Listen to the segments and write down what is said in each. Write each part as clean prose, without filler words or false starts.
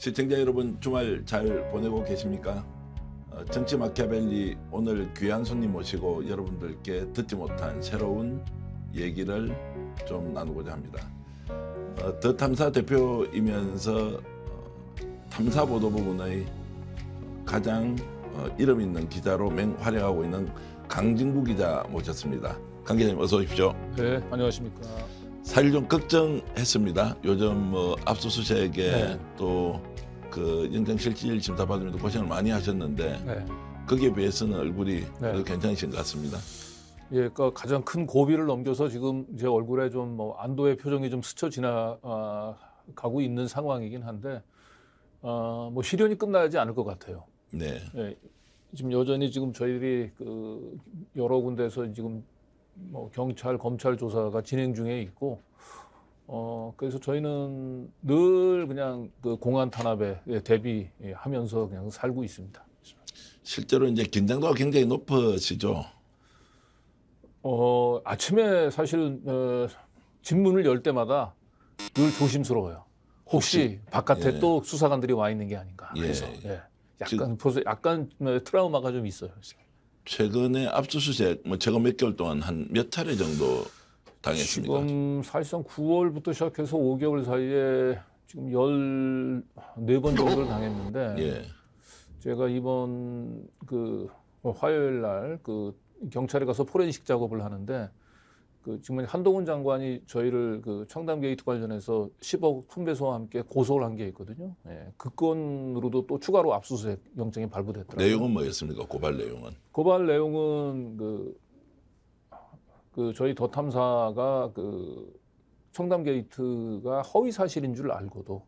시청자 여러분 주말 잘 보내고 계십니까? 정치 마키아벨리 오늘 귀한 손님 모시고 여러분들께 듣지 못한 새로운 얘기를 좀 나누고자 합니다. 더 탐사 대표이면서 탐사보도 부분의 가장 이름 있는 기자로 맹활약하고 있는 강진구 기자 모셨습니다. 강 기자님 어서 오십시오. 네, 안녕하십니까. 사실 좀 걱정했습니다. 요즘 뭐 압수수색에 또 그 영장실질 심사 받으면서 고생을 많이 하셨는데 거기에 비해서는 얼굴이 그래도 괜찮으신 것 같습니다. 예, 그러니까 가장 큰 고비를 넘겨서 지금 제 얼굴에 좀 뭐 안도의 표정이 좀 스쳐 지나가고 있는 상황이긴 한데 뭐 시련이 끝나지 않을 것 같아요. 네. 예, 지금 여전히 지금 저희들이 그 여러 군데에서 지금 뭐 경찰, 검찰 조사가 진행 중에 있고, 그래서 저희는 늘 그냥 그 공안 탄압에 대비하면서 그냥 살고 있습니다. 실제로 이제 긴장도가 굉장히 높으시죠? 아침에 사실은 집문을 열 때마다 늘 조심스러워요. 혹시 바깥에 또 수사관들이 와 있는 게 아닌가 해서 약간 벌써 약간 트라우마가 좀 있어요. 최근에 압수수색 뭐 제가 몇 개월 동안 한 몇 차례 정도 당했습니까? 지금 사실상 9월부터 시작해서 5개월 사이에 지금 14번 정도를 당했는데 제가 이번 그 화요일 날 그 경찰에 가서 포렌식 작업을 하는데 그 지금 한동훈 장관이 저희를 그 청담 게이트 관련해서 10억 품배소와 함께 고소를 한 게 있거든요. 그 건으로도 또 추가로 압수수색 영장이 발부됐더라고요. 내용은 뭐였습니까? 고발 내용은? 고발 내용은 그 저희 더 탐사가 그 청담 게이트가 허위 사실인 줄 알고도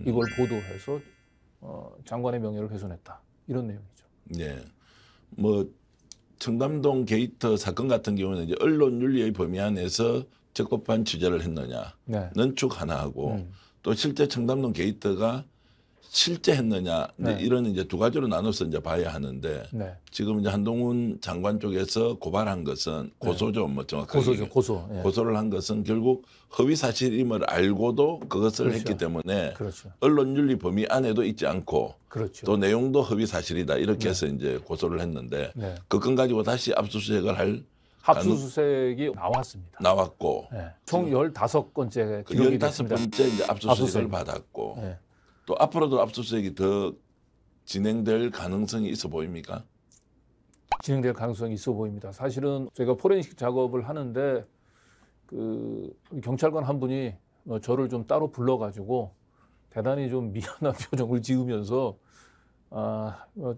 이걸 보도해서 장관의 명예를 훼손했다, 이런 내용이죠. 네. 뭐 청담동 게이트 사건 같은 경우는 이제 언론윤리의 범위 안에서 적법한 취재를 했느냐는 축 하나 하고 또 실제 청담동 게이트가 실제 했느냐 이런 이제 두 가지로 나눠서 이제 봐야 하는데 지금 이제 한동훈 장관 쪽에서 고발한 것은 고소죠, 뭐 정확하게 고소를 한 것은 결국 허위 사실임을 알고도 그것을 했기 때문에 언론윤리 범위 안에도 있지 않고 또 내용도 허위 사실이다 이렇게 해서 이제 고소를 했는데 그 건 가지고 다시 압수수색을 할 압수수색이 나왔고 총 15건째 기록이 됐습니다. 15번째 이제 압수수색을 받았고 또 앞으로도 압수수색이 더 진행될 가능성이 있어 보입니까? 진행될 가능성이 있어 보입니다. 사실은 제가 포렌식 작업을 하는데 그 경찰관 한 분이 저를 좀 따로 불러가지고 대단히 좀 미안한 표정을 지으면서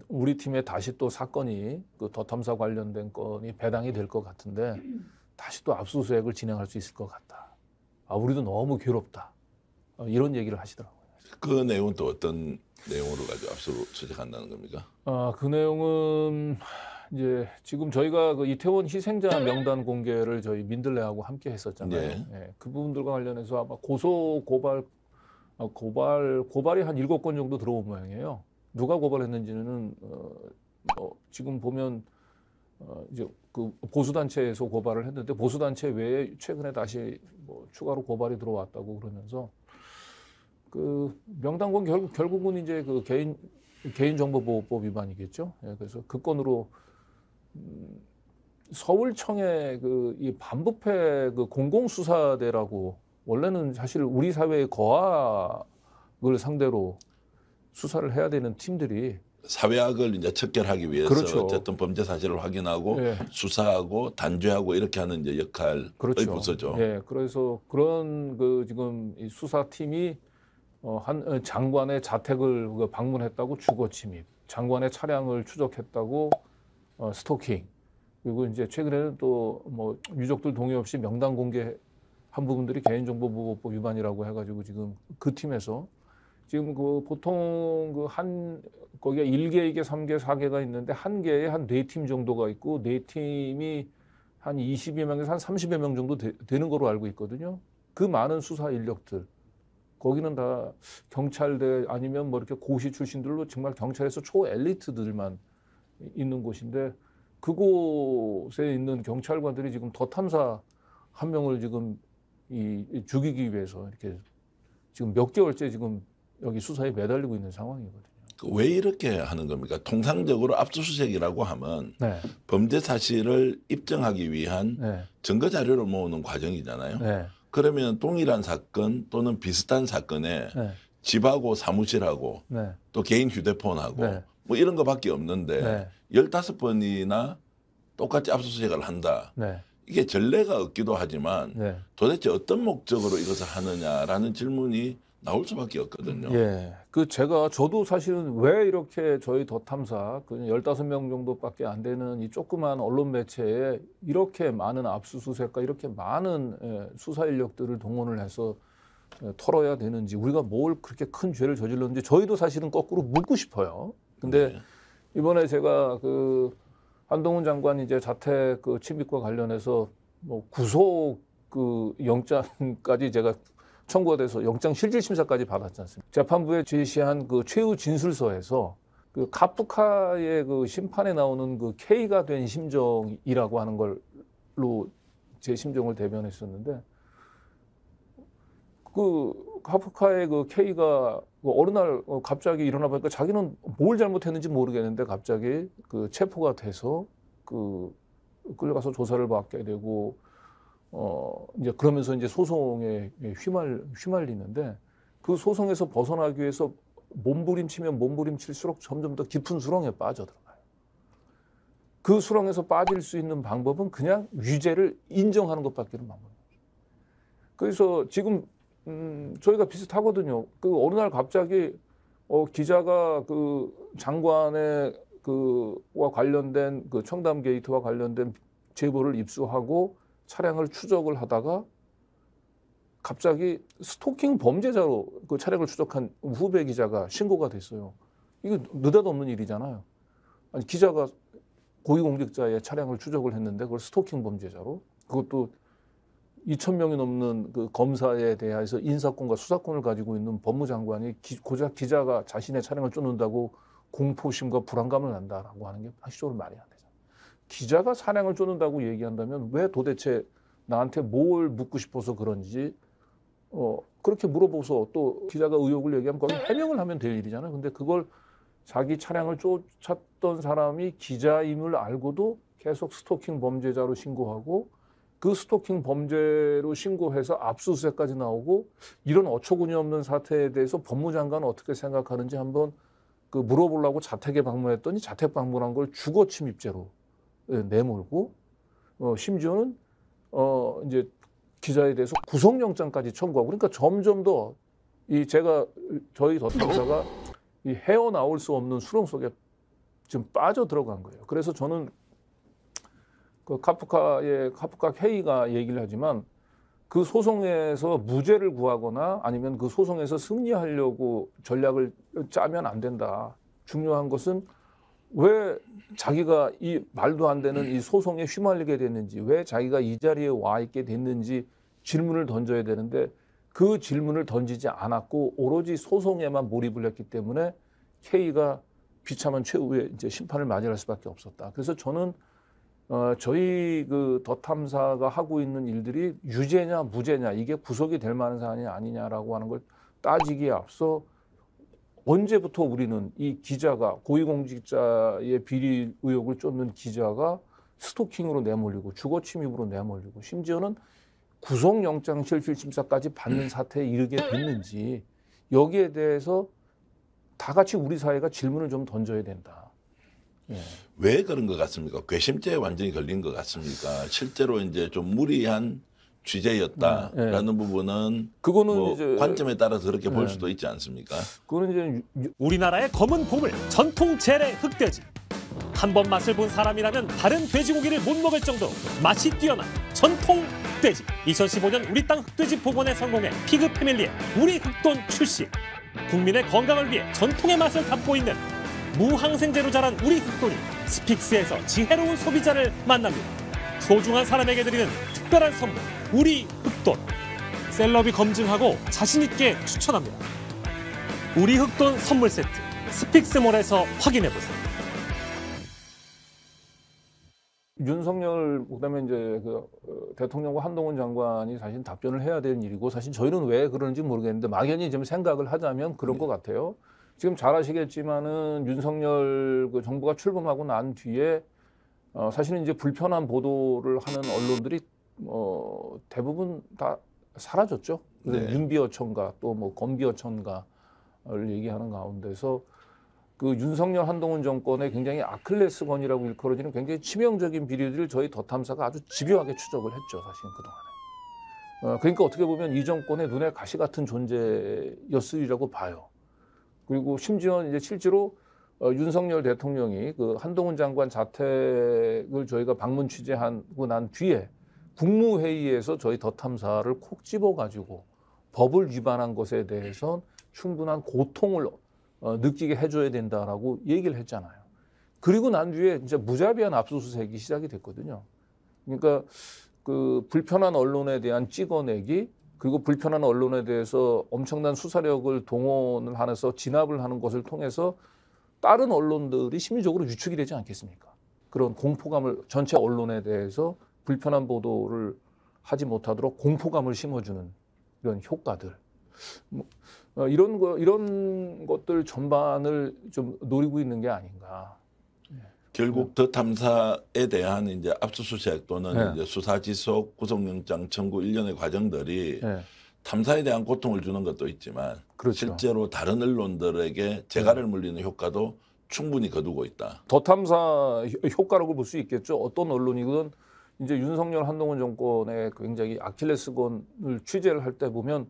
우리 팀에 다시 또 사건이 그 더 탐사 관련된 건이 배당이 될 것 같은데 다시 또 압수수색을 진행할 수 있을 것 같다. 우리도 너무 괴롭다. 이런 얘기를 하시더라고요. 그 내용은 또 어떤 내용으로 가지고 압수수색한다는 겁니까? 그 내용은 이제 지금 저희가 그 이태원 희생자 명단 공개를 저희 민들레하고 함께 했었잖아요. 그 부분들과 관련해서 아마 고발이 한 7건 정도 들어온 모양이에요. 누가 고발했는지는 지금 보면 이제 그 보수단체에서 고발을 했는데 보수단체 외에 최근에 다시 뭐 추가로 고발이 들어왔다고 그러면서 그 명단건 결국은 이제 그 개인정보보호법 위반이겠죠. 그래서 그 건으로 서울청의 그 이 반부패 그 공공수사대라고 원래는 사실 우리 사회의 거악을 상대로 수사를 해야 되는 팀들이 사회악을 이제 척결하기 위해서 어쨌든 범죄 사실을 확인하고 수사하고 단죄하고 이렇게 하는 이제 역할의 부서죠. 그래서 그런 그 지금 이 수사팀이 한 장관의 자택을 방문했다고 주거 침입, 장관의 차량을 추적했다고 스토킹, 그리고 이제 최근에는 또 뭐 유족들 동의 없이 명단 공개한 부분들이 개인정보보호법 위반이라고 해가지고 지금 그 팀에서 지금 그 보통 그 거기가 1개, 2개, 3개, 4개가 있는데 한 개에 한 4팀 정도가 있고 4팀이 한 20여 명에서 한 30여 명 정도 되는 거로 알고 있거든요. 그 많은 수사 인력들. 거기는 다 경찰대 아니면 뭐 이렇게 고시 출신들로 정말 경찰에서 초 엘리트들만 있는 곳인데 그곳에 있는 경찰관들이 지금 더 탐사 한 명을 지금 죽이기 위해서 이렇게 지금 몇 개월째 지금 여기 수사에 매달리고 있는 상황이거든요. 왜 이렇게 하는 겁니까? 통상적으로 압수수색이라고 하면 네. 범죄 사실을 입증하기 위한 네. 증거 자료를 모으는 과정이잖아요. 네. 그러면 동일한 사건 또는 비슷한 사건에 네. 집하고 사무실하고 네. 또 개인 휴대폰하고 네. 뭐 이런 거밖에 없는데 네. 15번이나 똑같이 압수수색을 한다. 네. 이게 전례가 없기도 하지만 네. 도대체 어떤 목적으로 이것을 하느냐라는 질문이 나올 수밖에 없거든요. 예. 저도 사실은 왜 이렇게 저희 더 탐사, 15명 정도밖에 안 되는 이 조그만 언론 매체에 이렇게 많은 압수수색과 이렇게 많은 수사 인력들을 동원을 해서 털어야 되는지, 우리가 뭘 그렇게 큰 죄를 저질렀는지 저희도 사실은 거꾸로 묻고 싶어요. 근데 네. 이번에 제가 한동훈 장관 이제 자택 침입과 관련해서 뭐 구속 영장까지 제가 청구가 돼서 영장 실질 심사까지 받았지 않습니까? 재판부에 제시한 최후 진술서에서 카프카의 심판에 나오는 K가 된 심정이라고 하는 걸로 제 심정을 대변했었는데, 카프카의 K가 어느 날 갑자기 일어나 보니까 자기는 뭘 잘못했는지 모르겠는데 갑자기 체포가 돼서 끌려가서 조사를 받게 되고 이제 그러면서 이제 소송에 휘말리는데, 그 소송에서 벗어나기 위해서 몸부림치면 몸부림칠수록 점점 더 깊은 수렁에 빠져들어가요. 그 수렁에서 빠질 수 있는 방법은 그냥 유죄를 인정하는 것밖에는 방법이 없어요. 그래서 지금 저희가 비슷하거든요. 어느 날 갑자기 기자가 장관의 와 관련된 청담 게이트와 관련된 제보를 입수하고 차량을 추적을 하다가 갑자기 스토킹 범죄자로 차량을 추적한 후배 기자가 신고가 됐어요. 이거 느닷없는 일이잖아요. 아니, 기자가 고위공직자의 차량을 추적을 했는데 그걸 스토킹 범죄자로, 그것도 2,000명이 넘는 검사에 대해서 인사권과 수사권을 가지고 있는 법무장관이 고작 기자가 자신의 차량을 쫓는다고 공포심과 불안감을 난다라고 하는 게 상식적으로 말이 안 되잖아요. 기자가 차량을 쫓는다고 얘기한다면 왜 도대체 나한테 뭘 묻고 싶어서 그런지 그렇게 물어보서 또 기자가 의혹을 얘기하면 거기 해명을 하면 될 일이잖아요. 근데 그걸 자기 차량을 쫓았던 사람이 기자임을 알고도 계속 스토킹 범죄자로 신고하고, 그 스토킹 범죄로 신고해서 압수수색까지 나오고, 이런 어처구니 없는 사태에 대해서 법무장관은 어떻게 생각하는지 한번 물어보려고 자택에 방문했더니 자택 방문한 걸 주거 침입죄로 내몰고, 심지어는 이제 기자에 대해서 구속영장까지 청구하고, 그러니까 점점 더 저희 더 탐사가 이 헤어나올 수 없는 수렁 속에 지금 빠져 들어간 거예요. 그래서 저는 카프카 K가 얘기를 하지만 그 소송에서 무죄를 구하거나 아니면 그 소송에서 승리하려고 전략을 짜면 안 된다. 중요한 것은 왜 자기가 이 말도 안 되는 이 소송에 휘말리게 됐는지, 왜 자기가 이 자리에 와 있게 됐는지 질문을 던져야 되는데, 그 질문을 던지지 않았고 오로지 소송에만 몰입을 했기 때문에 K가 비참한 최후의 이제 심판을 맞이할 수밖에 없었다. 그래서 저는 저희 더 탐사가 하고 있는 일들이 유죄냐 무죄냐, 이게 구속이 될 만한 사안이 아니냐라고 하는 걸 따지기에 앞서 언제부터 우리는 이 기자가, 고위공직자의 비리 의혹을 쫓는 기자가 스토킹으로 내몰리고 주거 침입으로 내몰리고 심지어는 구속영장 실질심사까지 받는 사태에 이르게 됐는지, 여기에 대해서 다 같이 우리 사회가 질문을 좀 던져야 된다. 예. 왜 그런 것 같습니까? 괘씸죄에 완전히 걸린 것 같습니까? 실제로 이제 좀 무리한 취재였다라는 부분은 그거는 뭐 이제 관점에 따라서 그렇게 볼 수도 있지 않습니까? 그거는 이제 우리나라의 검은 보물, 전통 재래 흑돼지. 한 번 맛을 본 사람이라면 다른 돼지고기를 못 먹을 정도로 맛이 뛰어난 전통 흑돼지. 2015년 우리 땅 흑돼지 복원에 성공해 피그 패밀리의 우리 흑돈 출시. 국민의 건강을 위해 전통의 맛을 담고 있는 무항생제로 자란 우리 흑돈이 스픽스에서 지혜로운 소비자를 만납니다. 소중한 사람에게 드리는 특별한 선물, 우리 흑돈. 셀럽이 검증하고 자신있게 추천합니다. 우리 흑돈 선물 세트, 스픽스몰에서 확인해보세요. 윤석열 그다음에 이제 대통령과 한동훈 장관이 사실 답변을 해야 되는 일이고 사실 저희는 왜 그러는지 모르겠는데 막연히 좀 생각을 하자면 그런 것 같아요. 지금 잘 아시겠지만은 윤석열 그 정부가 출범하고 난 뒤에 사실은 이제 불편한 보도를 하는 언론들이 대부분 다 사라졌죠. 네. 윤비어천가 또 뭐 검비어천가를 얘기하는 가운데서 그 윤석열 한동훈 정권의 굉장히 아킬레스건이라고 일컬어지는 굉장히 치명적인 비리들을 저희 더 탐사가 아주 집요하게 추적을 했죠. 사실은 그동안에. 그러니까 어떻게 보면 이 정권의 눈에 가시 같은 존재였으리라고 봐요. 그리고 심지어 이제 실제로 윤석열 대통령이 그 한동훈 장관 자택을 저희가 방문 취재하고 난 뒤에 국무회의에서 저희 더 탐사를 콕 집어가지고 법을 위반한 것에 대해서 충분한 고통을 느끼게 해줘야 된다라고 얘기를 했잖아요. 그리고 난 뒤에 진짜 무자비한 압수수색이 시작이 됐거든요. 그러니까 그 불편한 언론에 대한 찍어내기 그리고 불편한 언론에 대해서 엄청난 수사력을 동원을 하면서 진압을 하는 것을 통해서 다른 언론들이 심리적으로 위축이 되지 않겠습니까? 그런 공포감을 전체 언론에 대해서 불편한 보도를 하지 못하도록 공포감을 심어주는 이런 효과들. 이런 것들 전반을 좀 노리고 있는 게 아닌가. 결국 더 탐사에 대한 이제 압수수색 또는 네. 이제 수사 지속 구속영장 청구 일련의 과정들이 네. 탐사에 대한 고통을 주는 것도 있지만 그렇죠. 실제로 다른 언론들에게 재갈을 물리는 효과도 충분히 거두고 있다. 더 탐사 효과라고 볼 수 있겠죠. 어떤 언론이든 이제 윤석열 한동훈 정권의 굉장히 아킬레스건을 취재를 할 때 보면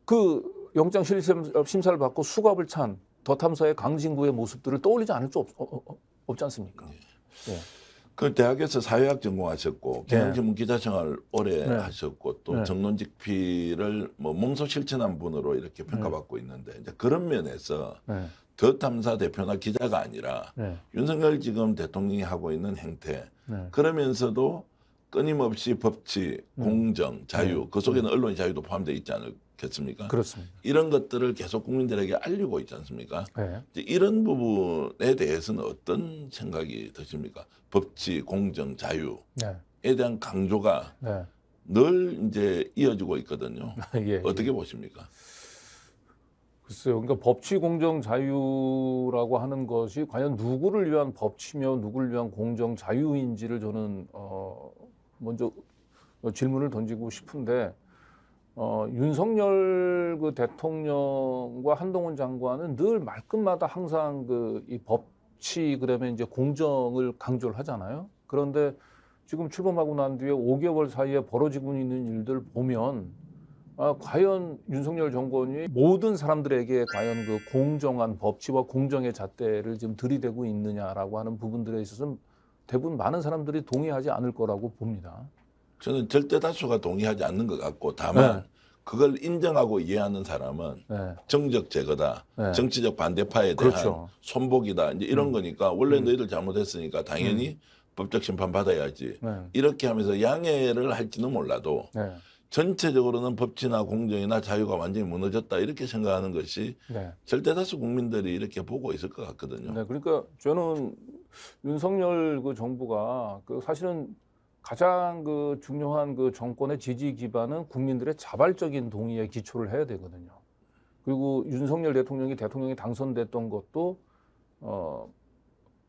그 영장 심사를 받고 수갑을 찬 더 탐사의 강진구의 모습들을 떠올리지 않을 수 없지 않습니까? 네. 그 대학에서 사회학 전공하셨고 경향신문 기자 생활 오래 하셨고 또 정론직필을 뭐 몸소 실천한 분으로 이렇게 평가받고 있는데 이제 그런 면에서 더 탐사 대표나 기자가 아니라 윤석열 지금 대통령이 하고 있는 행태 그러면서도 끊임없이 법치, 공정, 자유 그 속에는 언론의 자유도 포함되어 있지 않겠습니까? 그렇습니다. 이런 것들을 계속 국민들에게 알리고 있지 않습니까? 이런 부분에 대해서는 어떤 생각이 드십니까? 법치, 공정, 자유에 대한 강조가 늘 이제 이어지고 있거든요. 어떻게 보십니까? 글쎄요. 그러니까 법치, 공정, 자유라고 하는 것이 과연 누구를 위한 법치며 누구를 위한 공정, 자유인지를 저는 먼저 질문을 던지고 싶은데 윤석열 그 대통령과 한동훈 장관은 늘 말끝마다 항상 이 법치 그다음에 이제 공정을 강조를 하잖아요. 그런데 지금 출범하고 난 뒤에 5개월 사이에 벌어지고 있는 일들 보면 과연 윤석열 정권이 모든 사람들에게 과연 그 공정한 법치와 공정의 잣대를 지금 들이대고 있느냐라고 하는 부분들에 있어서는 대부분 많은 사람들이 동의하지 않을 거라고 봅니다. 저는 절대 다수가 동의하지 않는 것 같고 다만 그걸 인정하고 이해하는 사람은 정적 제거다, 정치적 반대파에 대한 손복이다 이제 이런 거니까 원래 너희들 잘못했으니까 당연히 법적 심판 받아야지 이렇게 하면서 양해를 할지는 몰라도 전체적으로는 법치나 공정이나 자유가 완전히 무너졌다 이렇게 생각하는 것이 절대 다수 국민들이 이렇게 보고 있을 것 같거든요. 그러니까 저는 윤석열 그 정부가 그 사실은 가장 그 중요한 그 정권의 지지 기반은 국민들의 자발적인 동의에 기초를 해야 되거든요. 그리고 윤석열 대통령이 당선됐던 것도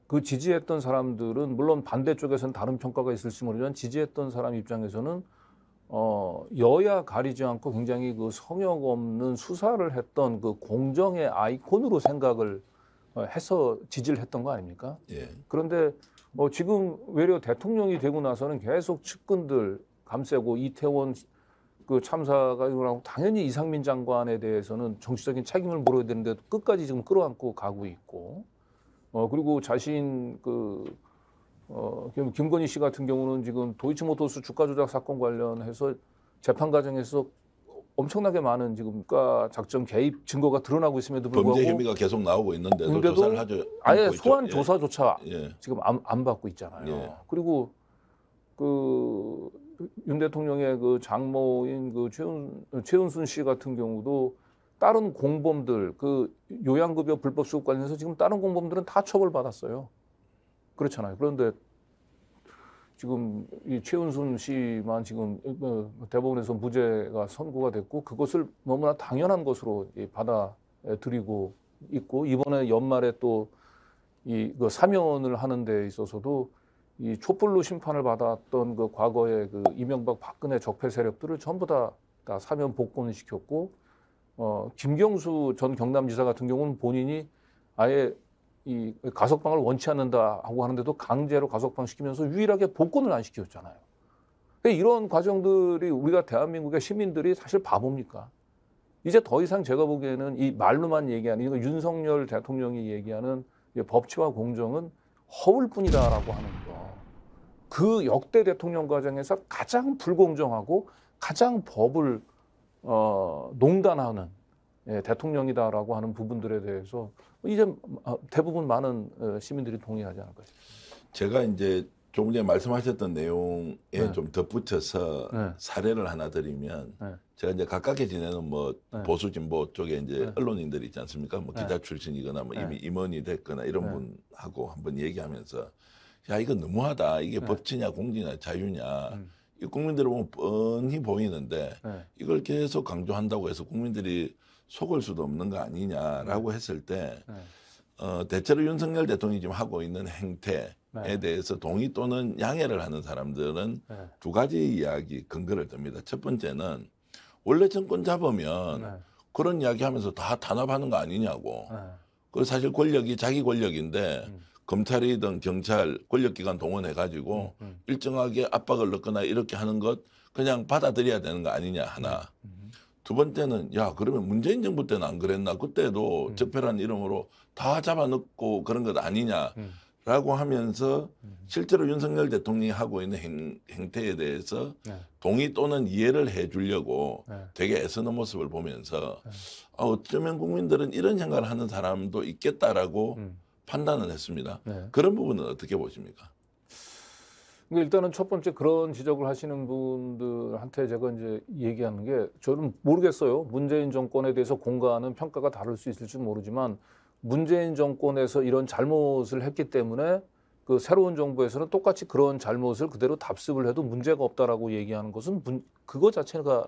그 지지했던 사람들은 물론 반대쪽에서는 다른 평가가 있을지 모르지만 지지했던 사람 입장에서는 여야 가리지 않고 굉장히 그 성역 없는 수사를 했던 그 공정의 아이콘으로 생각을 해서 지지를 했던 거 아닙니까? 그런데 지금 외려 대통령이 되고 나서는 계속 측근들 감세고 이태원 그 참사가 일어나고 당연히 이상민 장관에 대해서는 정치적인 책임을 물어야 되는데 끝까지 지금 끌어안고 가고 있고 그리고 자신 김건희 씨 같은 경우는 지금 도이치모터스 주가 조작 사건 관련해서 재판 과정에서 엄청나게 많은 지금 국가 작전 개입 증거가 드러나고 있음에도 불구하고 범죄 혐의가 계속 나오고 있는데도 조사를 하죠. 아예 소환 조사조차 지금 안 받고 있잖아요. 그리고 윤 대통령의 그 장모인 그 최은순 씨 같은 경우도 다른 공범들 그 요양급여 불법 수급 관련해서 지금 다른 공범들은 다 처벌받았어요. 그렇잖아요. 그런데 지금 이 최은순 씨만 지금 대법원에서 무죄가 선고가 됐고 그것을 너무나 당연한 것으로 받아들이고 있고 이번에 연말에 또 이 사면을 하는 데 있어서도 이 촛불로 심판을 받았던 그 과거의 그 이명박 박근혜 적폐 세력들을 전부 다 사면 복권을 시켰고 김경수 전 경남지사 같은 경우는 본인이 아예 이 가석방을 원치 않는다 하고 하는데도 강제로 가석방 시키면서 유일하게 복권을 안 시켰잖아요. 이런 과정들이 우리가 대한민국의 시민들이 사실 바보입니까? 이제 더 이상 제가 보기에는 이 말로만 얘기하는 이거 윤석열 대통령이 얘기하는 법치와 공정은 허울뿐이다라고 하는 거. 그 역대 대통령 과정에서 가장 불공정하고 가장 법을 농단하는 대통령이다라고 하는 부분들에 대해서 이제 대부분 많은 시민들이 동의하지 않을까 싶습니다. 제가 이제 조금 전에 말씀하셨던 내용에 좀 덧붙여서 사례를 하나 드리면 제가 이제 가깝게 지내는 뭐 보수 진보 쪽에 이제 언론인들이 있지 않습니까? 뭐 기자 출신이거나 뭐 이미 임원이 됐거나 이런 분하고 한번 얘기하면서 야 이거 너무하다. 이게 법치냐 공직이냐 자유냐. 이 국민들을 보면 뻔히 보이는데 이걸 계속 강조한다고 해서 국민들이 속을 수도 없는 거 아니냐라고 했을 때 대체로 윤석열 대통령이 지금 하고 있는 행태에 대해서 동의 또는 양해를 하는 사람들은 두 가지 이야기 근거를 듭니다. 첫 번째는 원래 정권 잡으면 그런 이야기하면서 다 탄압하는 거 아니냐고. 그 사실 권력이 자기 권력인데 검찰이든 경찰 권력기관 동원해가지고 일정하게 압박을 넣거나 이렇게 하는 것 그냥 받아들여야 되는 거 아니냐 하나. 두 번째는 야 그러면 문재인 정부 때는 안 그랬나? 그때도 적폐라는 이름으로 다 잡아넣고 그런 것 아니냐라고 하면서 실제로 윤석열 대통령이 하고 있는 행태에 대해서 동의 또는 이해를 해주려고 되게 애쓰는 모습을 보면서 어쩌면 국민들은 이런 생각을 하는 사람도 있겠다라고 판단을 했습니다. 그런 부분은 어떻게 보십니까? 일단은 첫 번째 그런 지적을 하시는 분들한테 제가 이제 얘기하는 게 저는 모르겠어요. 문재인 정권에 대해서 공가하는 평가가 다를 수 있을지 모르지만 문재인 정권에서 이런 잘못을 했기 때문에 그 새로운 정부에서는 똑같이 그런 잘못을 그대로 답습을 해도 문제가 없다라고 얘기하는 것은 그거 자체가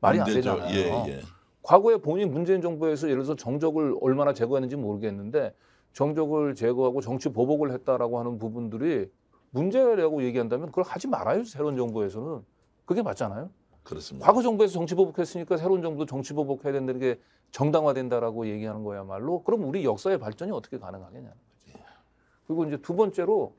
말이 안 되잖아요. 과거에 본인 문재인 정부에서 예를 들어서 정적을 얼마나 제거했는지 모르겠는데 정적을 제거하고 정치 보복을 했다라고 하는 부분들이 문제라고 얘기한다면 그걸 하지 말아요. 새로운 정부에서는. 그게 맞잖아요. 그렇습니다. 과거 정부에서 정치 보복했으니까 새로운 정부도 정치 보복해야 된다는 게 정당화된다라고 얘기하는 거야말로 그럼 우리 역사의 발전이 어떻게 가능하겠냐는 거지. 그리고 이제 두 번째로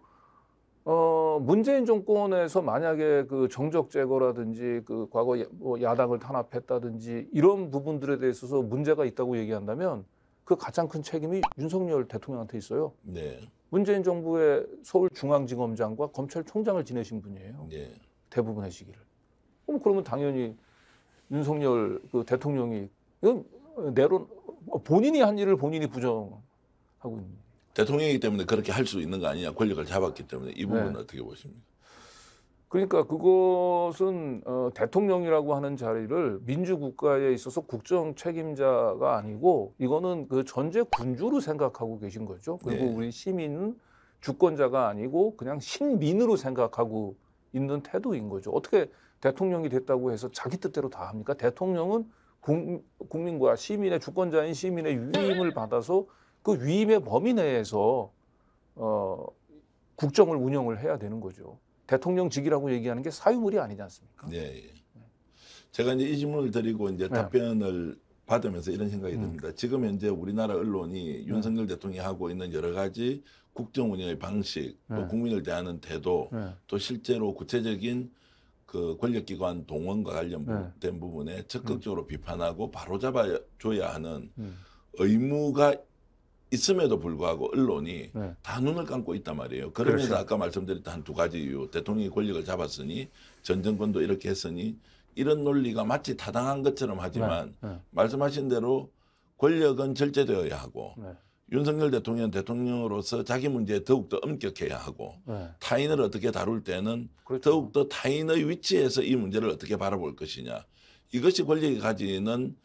문재인 정권에서 만약에 그 정적 제거라든지 그 과거 뭐 야당을 탄압했다든지 이런 부분들에 대해서 문제가 있다고 얘기한다면 그 가장 큰 책임이 윤석열 대통령한테 있어요. 네. 문재인 정부의 서울중앙지검장과 검찰총장을 지내신 분이에요. 대부분의 시기를. 그러면 당연히 윤석열 그 대통령이 이건 내론 본인이 한 일을 본인이 부정하고 있는. 대통령이기 때문에 그렇게 할 수 있는 거 아니냐. 권력을 잡았기 때문에 이 부분은 어떻게 보십니까? 그러니까 그것은 대통령이라고 하는 자리를 민주국가에 있어서 국정 책임자가 아니고 이거는 그 전제 군주로 생각하고 계신 거죠. 그리고 우리 시민은 주권자가 아니고 그냥 신민으로 생각하고 있는 태도인 거죠. 어떻게 대통령이 됐다고 해서 자기 뜻대로 다 합니까? 대통령은 국민과 시민의 주권자인 시민의 위임을 받아서 그 위임의 범위 내에서 국정을 운영을 해야 되는 거죠. 대통령직이라고 얘기하는 게 사유물이 아니지 않습니까? 네. 제가 이제 이 질문을 드리고 이제 답변을 받으면서 이런 생각이 듭니다. 지금 현재 우리나라 언론이 윤석열 대통령이 하고 있는 여러 가지 국정 운영의 방식, 또 국민을 대하는 태도, 또 실제로 구체적인 그 권력기관 동원과 관련된 부분에 적극적으로 비판하고 바로잡아줘야 하는 의무가 있음에도 불구하고 언론이 다 눈을 감고 있단 말이에요. 그러면서 그렇죠. 아까 말씀드렸던 한 두 가지 이유. 대통령이 권력을 잡았으니 전 정권도 이렇게 했으니 이런 논리가 마치 타당한 것처럼 하지만 말씀하신 대로 권력은 절제되어야 하고 윤석열 대통령은 대통령으로서 자기 문제에 더욱더 엄격해야 하고 타인을 어떻게 다룰 때는 그렇죠. 더욱더 타인의 위치에서 이 문제를 어떻게 바라볼 것이냐. 이것이 권력이 가지는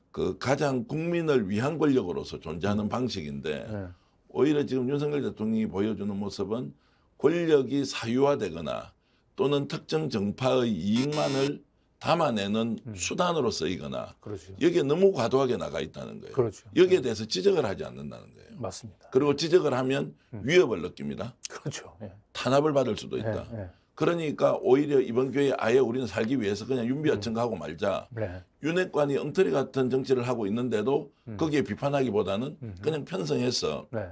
그 가장 국민을 위한 권력으로서 존재하는 방식인데 오히려 지금 윤석열 대통령이 보여주는 모습은 권력이 사유화되거나 또는 특정 정파의 이익만을 담아내는 수단으로 쓰이거나 그렇죠. 여기에 너무 과도하게 나가 있다는 거예요. 그렇죠. 여기에 대해서 지적을 하지 않는다는 거예요. 맞습니다. 그리고 지적을 하면 위협을 느낍니다. 그렇죠. 예. 탄압을 받을 수도 있다. 예, 예. 그러니까 오히려 이번 기회에 아예 우리는 살기 위해서 그냥 윤비어천가하고 말자. 네. 윤핵관이 엉터리 같은 정치를 하고 있는데도 거기에 비판하기보다는 그냥 편성해서 네.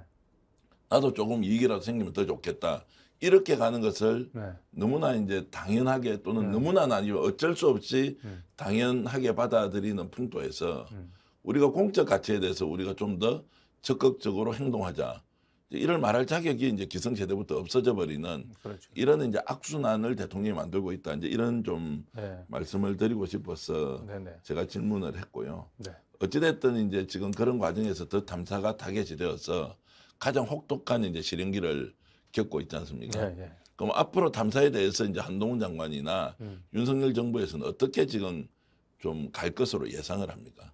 나도 조금 이익이라도 생기면 더 좋겠다. 이렇게 가는 것을 네. 너무나 이제 당연하게 또는 너무나 아니면 어쩔 수 없이 당연하게 받아들이는 풍토에서 우리가 공적 가치에 대해서 우리가 좀 더 적극적으로 행동하자. 이를 말할 자격이 이제 기성세대부터 없어져 버리는 그렇죠. 이런 이제 악순환을 대통령이 만들고 있다. 이제 이런 좀 네. 말씀을 드리고 싶어서 네네. 제가 질문을 했고요. 네. 어찌됐든 이제 지금 그런 과정에서 더 탐사가 타겟이 되어서 가장 혹독한 이제 실행기를 겪고 있지 않습니까? 네, 네. 그럼 앞으로 탐사에 대해서 이제 한동훈 장관이나 윤석열 정부에서는 어떻게 지금 좀 갈 것으로 예상을 합니까?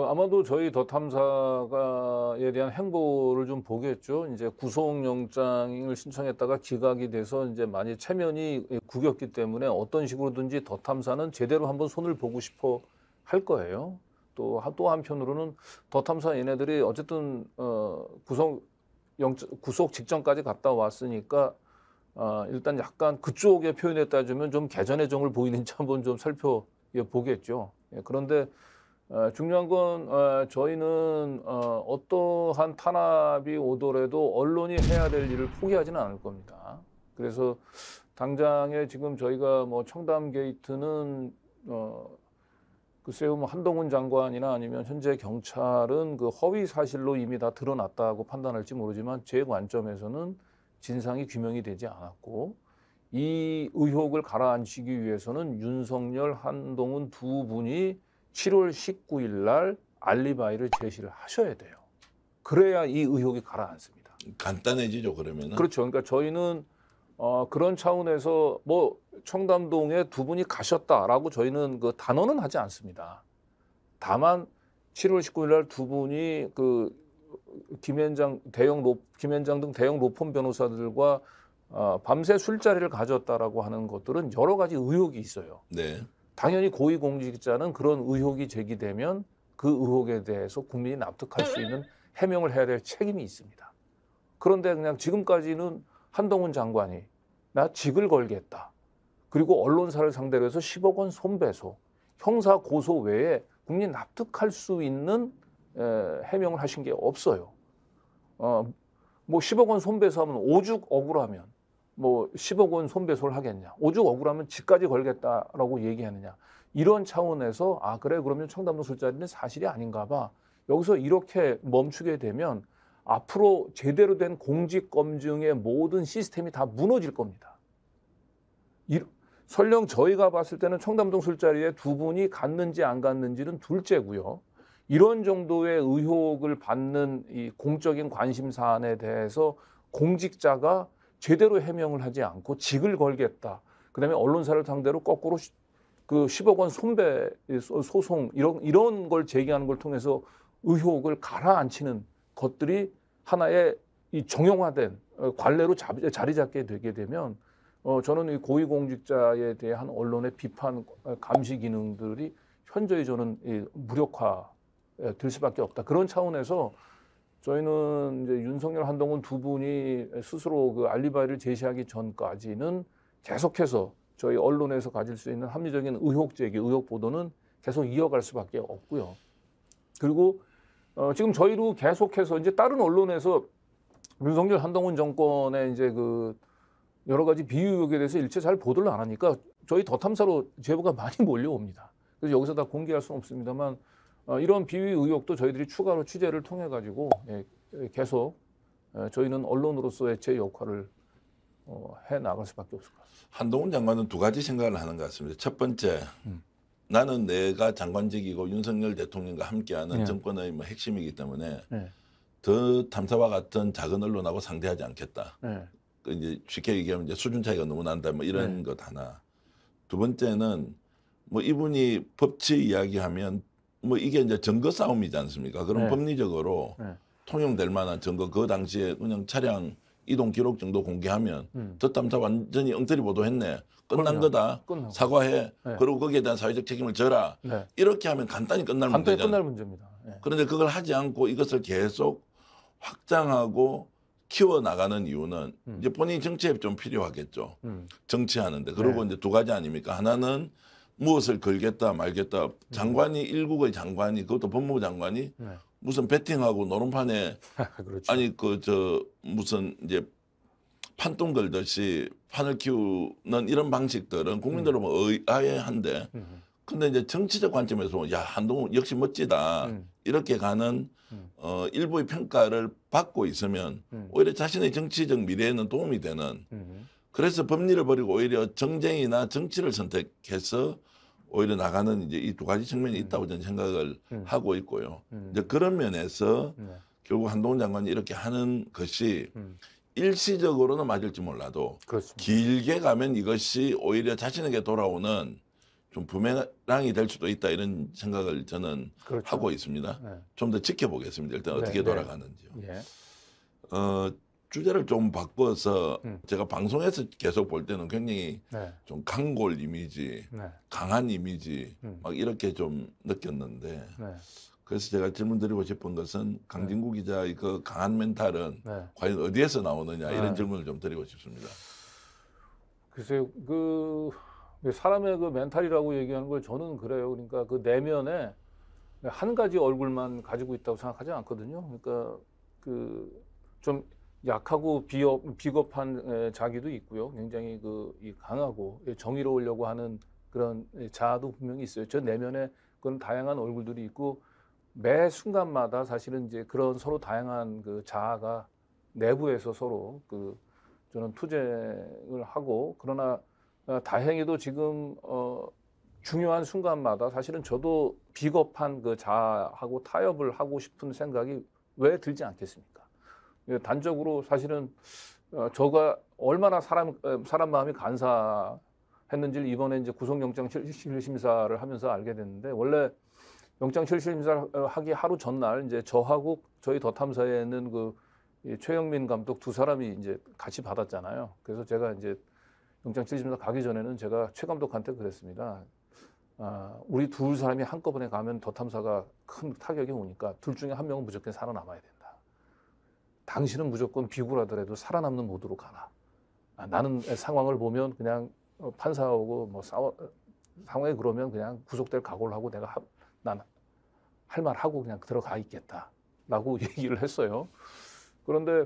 아마도 저희 더 탐사가에 대한 행보를 좀 보겠죠. 이제 구속영장을 신청했다가 기각이 돼서 이제 많이 체면이 구겼기 때문에 어떤 식으로든지 더 탐사는 제대로 한번 손을 보고 싶어 할 거예요. 또 한편으로는 더 탐사 얘네들이 어쨌든 구속 직전까지 갔다 왔으니까 일단 약간 그쪽의 표현에 따지면 좀 개전의 정을 보이는지 한번 좀 살펴보겠죠. 그런데 중요한 건 저희는 어떠한 탄압이 오더라도 언론이 해야 될 일을 포기하지는 않을 겁니다. 그래서 당장에 지금 저희가 뭐 청담 게이트는 글쎄요, 뭐 한동훈 장관이나 아니면 현재 경찰은 그 허위 사실로 이미 다 드러났다고 판단할지 모르지만 제 관점에서는 진상이 규명이 되지 않았고 이 의혹을 가라앉히기 위해서는 윤석열, 한동훈 두 분이 7월 19일 날 알리바이를 제시를 하셔야 돼요. 그래야 이 의혹이 가라앉습니다. 간단해지죠, 그러면은. 그렇죠. 그러니까 저희는 그런 차원에서 뭐 청담동에 두 분이 가셨다라고 저희는 그 단언은 하지 않습니다. 다만 7월 19일 날 두 분이 그 김현장 등 대형 로펌 변호사들과 밤새 술자리를 가졌다라고 하는 것들은 여러 가지 의혹이 있어요. 네. 당연히 고위공직자는 그런 의혹이 제기되면 그 의혹에 대해서 국민이 납득할 수 있는 해명을 해야 될 책임이 있습니다. 그런데 그냥 지금까지는 한동훈 장관이 나 직을 걸겠다. 그리고 언론사를 상대로 해서 10억 원 손배소, 형사 고소 외에 국민이 납득할 수 있는 해명을 하신 게 없어요. 뭐 10억 원 손배소하면 오죽 억울하면 뭐 10억 원 손배소를 하겠냐. 오죽 억울하면 집까지 걸겠다라고 얘기하느냐. 이런 차원에서 그래 그러면 청담동 술자리는 사실이 아닌가 봐. 여기서 이렇게 멈추게 되면 앞으로 제대로 된 공직검증의 모든 시스템이 다 무너질 겁니다. 설령 저희가 봤을 때는 청담동 술자리에 두 분이 갔는지 안 갔는지는 둘째고요. 이런 정도의 의혹을 받는 이 공적인 관심 사안에 대해서 공직자가 제대로 해명을 하지 않고 직을 걸겠다. 그다음에 언론사를 상대로 거꾸로 그 10억 원 손배 소송 이런 걸 제기하는 걸 통해서 의혹을 가라앉히는 것들이 하나의 이 정형화된 관례로 자리 잡게 되게 되면 저는 이 고위공직자에 대한 언론의 비판 감시 기능들이 현저히 저는 무력화될 수밖에 없다. 그런 차원에서 저희는 이제 윤석열, 한동훈 두 분이 스스로 그 알리바이를 제시하기 전까지는 계속해서 저희 언론에서 가질 수 있는 합리적인 의혹 제기, 의혹 보도는 계속 이어갈 수밖에 없고요. 그리고 지금 저희도 계속해서 이제 다른 언론에서 윤석열, 한동훈 정권의 이제 그 여러 가지 비위 의혹에 대해서 일체 잘 보도를 안 하니까 저희 더 탐사로 제보가 많이 몰려옵니다. 그래서 여기서 다 공개할 수는 없습니다만 이런 비위 의혹도 저희들이 추가로 취재를 통해 가지고 계속 저희는 언론으로서의 제 역할을 해 나갈 수밖에 없을 것 같습니다. 한동훈 장관은 두 가지 생각을 하는 것 같습니다. 첫 번째, 나는 내가 장관직이고 윤석열 대통령과 함께하는 정권의 뭐 핵심이기 때문에 더 탐사와 같은 작은 언론하고 상대하지 않겠다. 이제 쉽게 얘기하면 이제 수준 차이가 너무 난다. 뭐 이런 것 하나. 두 번째는 뭐 이분이 법치 이야기하면 뭐 이게 이제 증거 싸움이지 않습니까? 그럼 법리적으로 통용될 만한 증거, 그 당시에 그냥 차량 이동 기록 정도 공개하면 덧탐사 완전히 엉터리 보도했네. 끝난 거다. 끝나고. 사과해. 네. 그리고 거기에 대한 사회적 책임을 져라. 네. 이렇게 하면 간단히 끝날 간단히 문제잖아요. 끝날 문제입니다. 네. 그런데 그걸 하지 않고 이것을 계속 확장하고 키워나가는 이유는 이제 본인이 정치에 좀 필요하겠죠. 정치하는데. 그리고 이제 두 가지 아닙니까? 하나는 무엇을 걸겠다 말겠다. 장관이 일국의 장관이 그것도 법무부 장관이 네. 무슨 배팅하고 노름판에 그렇죠. 아니 무슨 이제 판돈 걸듯이 판을 키우는 이런 방식들은 국민들은 의아해한데 근데 이제 정치적 관점에서 보면 야 한동훈 역시 멋지다 이렇게 가는 일부의 평가를 받고 있으면 오히려 자신의 정치적 미래에는 도움이 되는 그래서 법리를 버리고 오히려 정쟁이나 정치를 선택해서 오히려 나가는 이제 이 두 가지 측면이 있다고 저는 생각을 하고 있고요. 이제 그런 면에서 결국 한동훈 장관이 이렇게 하는 것이 일시적으로는 맞을지 몰라도 그렇습니다. 길게 가면 이것이 오히려 자신에게 돌아오는 좀 부메랑이 될 수도 있다 이런 생각을 저는 그렇죠. 하고 있습니다. 네. 좀 더 지켜보겠습니다. 일단 어떻게 네. 돌아가는지요. 예. 주제를 좀 바꿔서 제가 방송에서 계속 볼 때는 굉장히 네. 좀 강골 이미지, 네. 강한 이미지 막 이렇게 좀 느꼈는데 네. 그래서 제가 질문 드리고 싶은 것은 강진구 기자의 그 강한 멘탈은 네. 과연 어디에서 나오느냐 이런 네. 질문을 좀 드리고 싶습니다. 글쎄요, 그 사람의 그 멘탈이라고 얘기하는 걸 저는 그래요. 그러니까 그 내면에 한 가지 얼굴만 가지고 있다고 생각하지 않거든요. 그러니까 그 좀 약하고 비겁한 자기도 있고요. 굉장히 이 강하고 정의로우려고 하는 그런 자아도 분명히 있어요. 저 내면에 그런 다양한 얼굴들이 있고 매 순간마다 사실은 이제 그런 서로 다양한 그 자아가 내부에서 서로 저는 투쟁을 하고 그러나 다행히도 지금 중요한 순간마다 사실은 저도 비겁한 그 자아하고 타협을 하고 싶은 생각이 왜 들지 않겠습니까? 단적으로 사실은 저가 얼마나 사람 마음이 간사했는지를 이번에 이제 구속영장 실질심사를 하면서 알게 됐는데 원래 영장 실질심사를 하기 하루 전날 이제 저하고 저희 더 탐사에는 최영민 감독 두 사람이 이제 같이 받았잖아요. 그래서 제가 이제 영장 실질심사 가기 전에는 제가 최 감독한테 그랬습니다. 우리 두 사람이 한꺼번에 가면 더 탐사가 큰 타격이 오니까 둘 중에 한 명은 무조건 살아남아야 된다. 당신은 무조건 비굴하더라도 살아남는 모드로 가라. 나는 상황을 보면 그냥 판사하고 상황이 그러면 그냥 구속될 각오를 하고 내가 난 할 말 하고 그냥 들어가 있겠다라고 얘기를 했어요. 그런데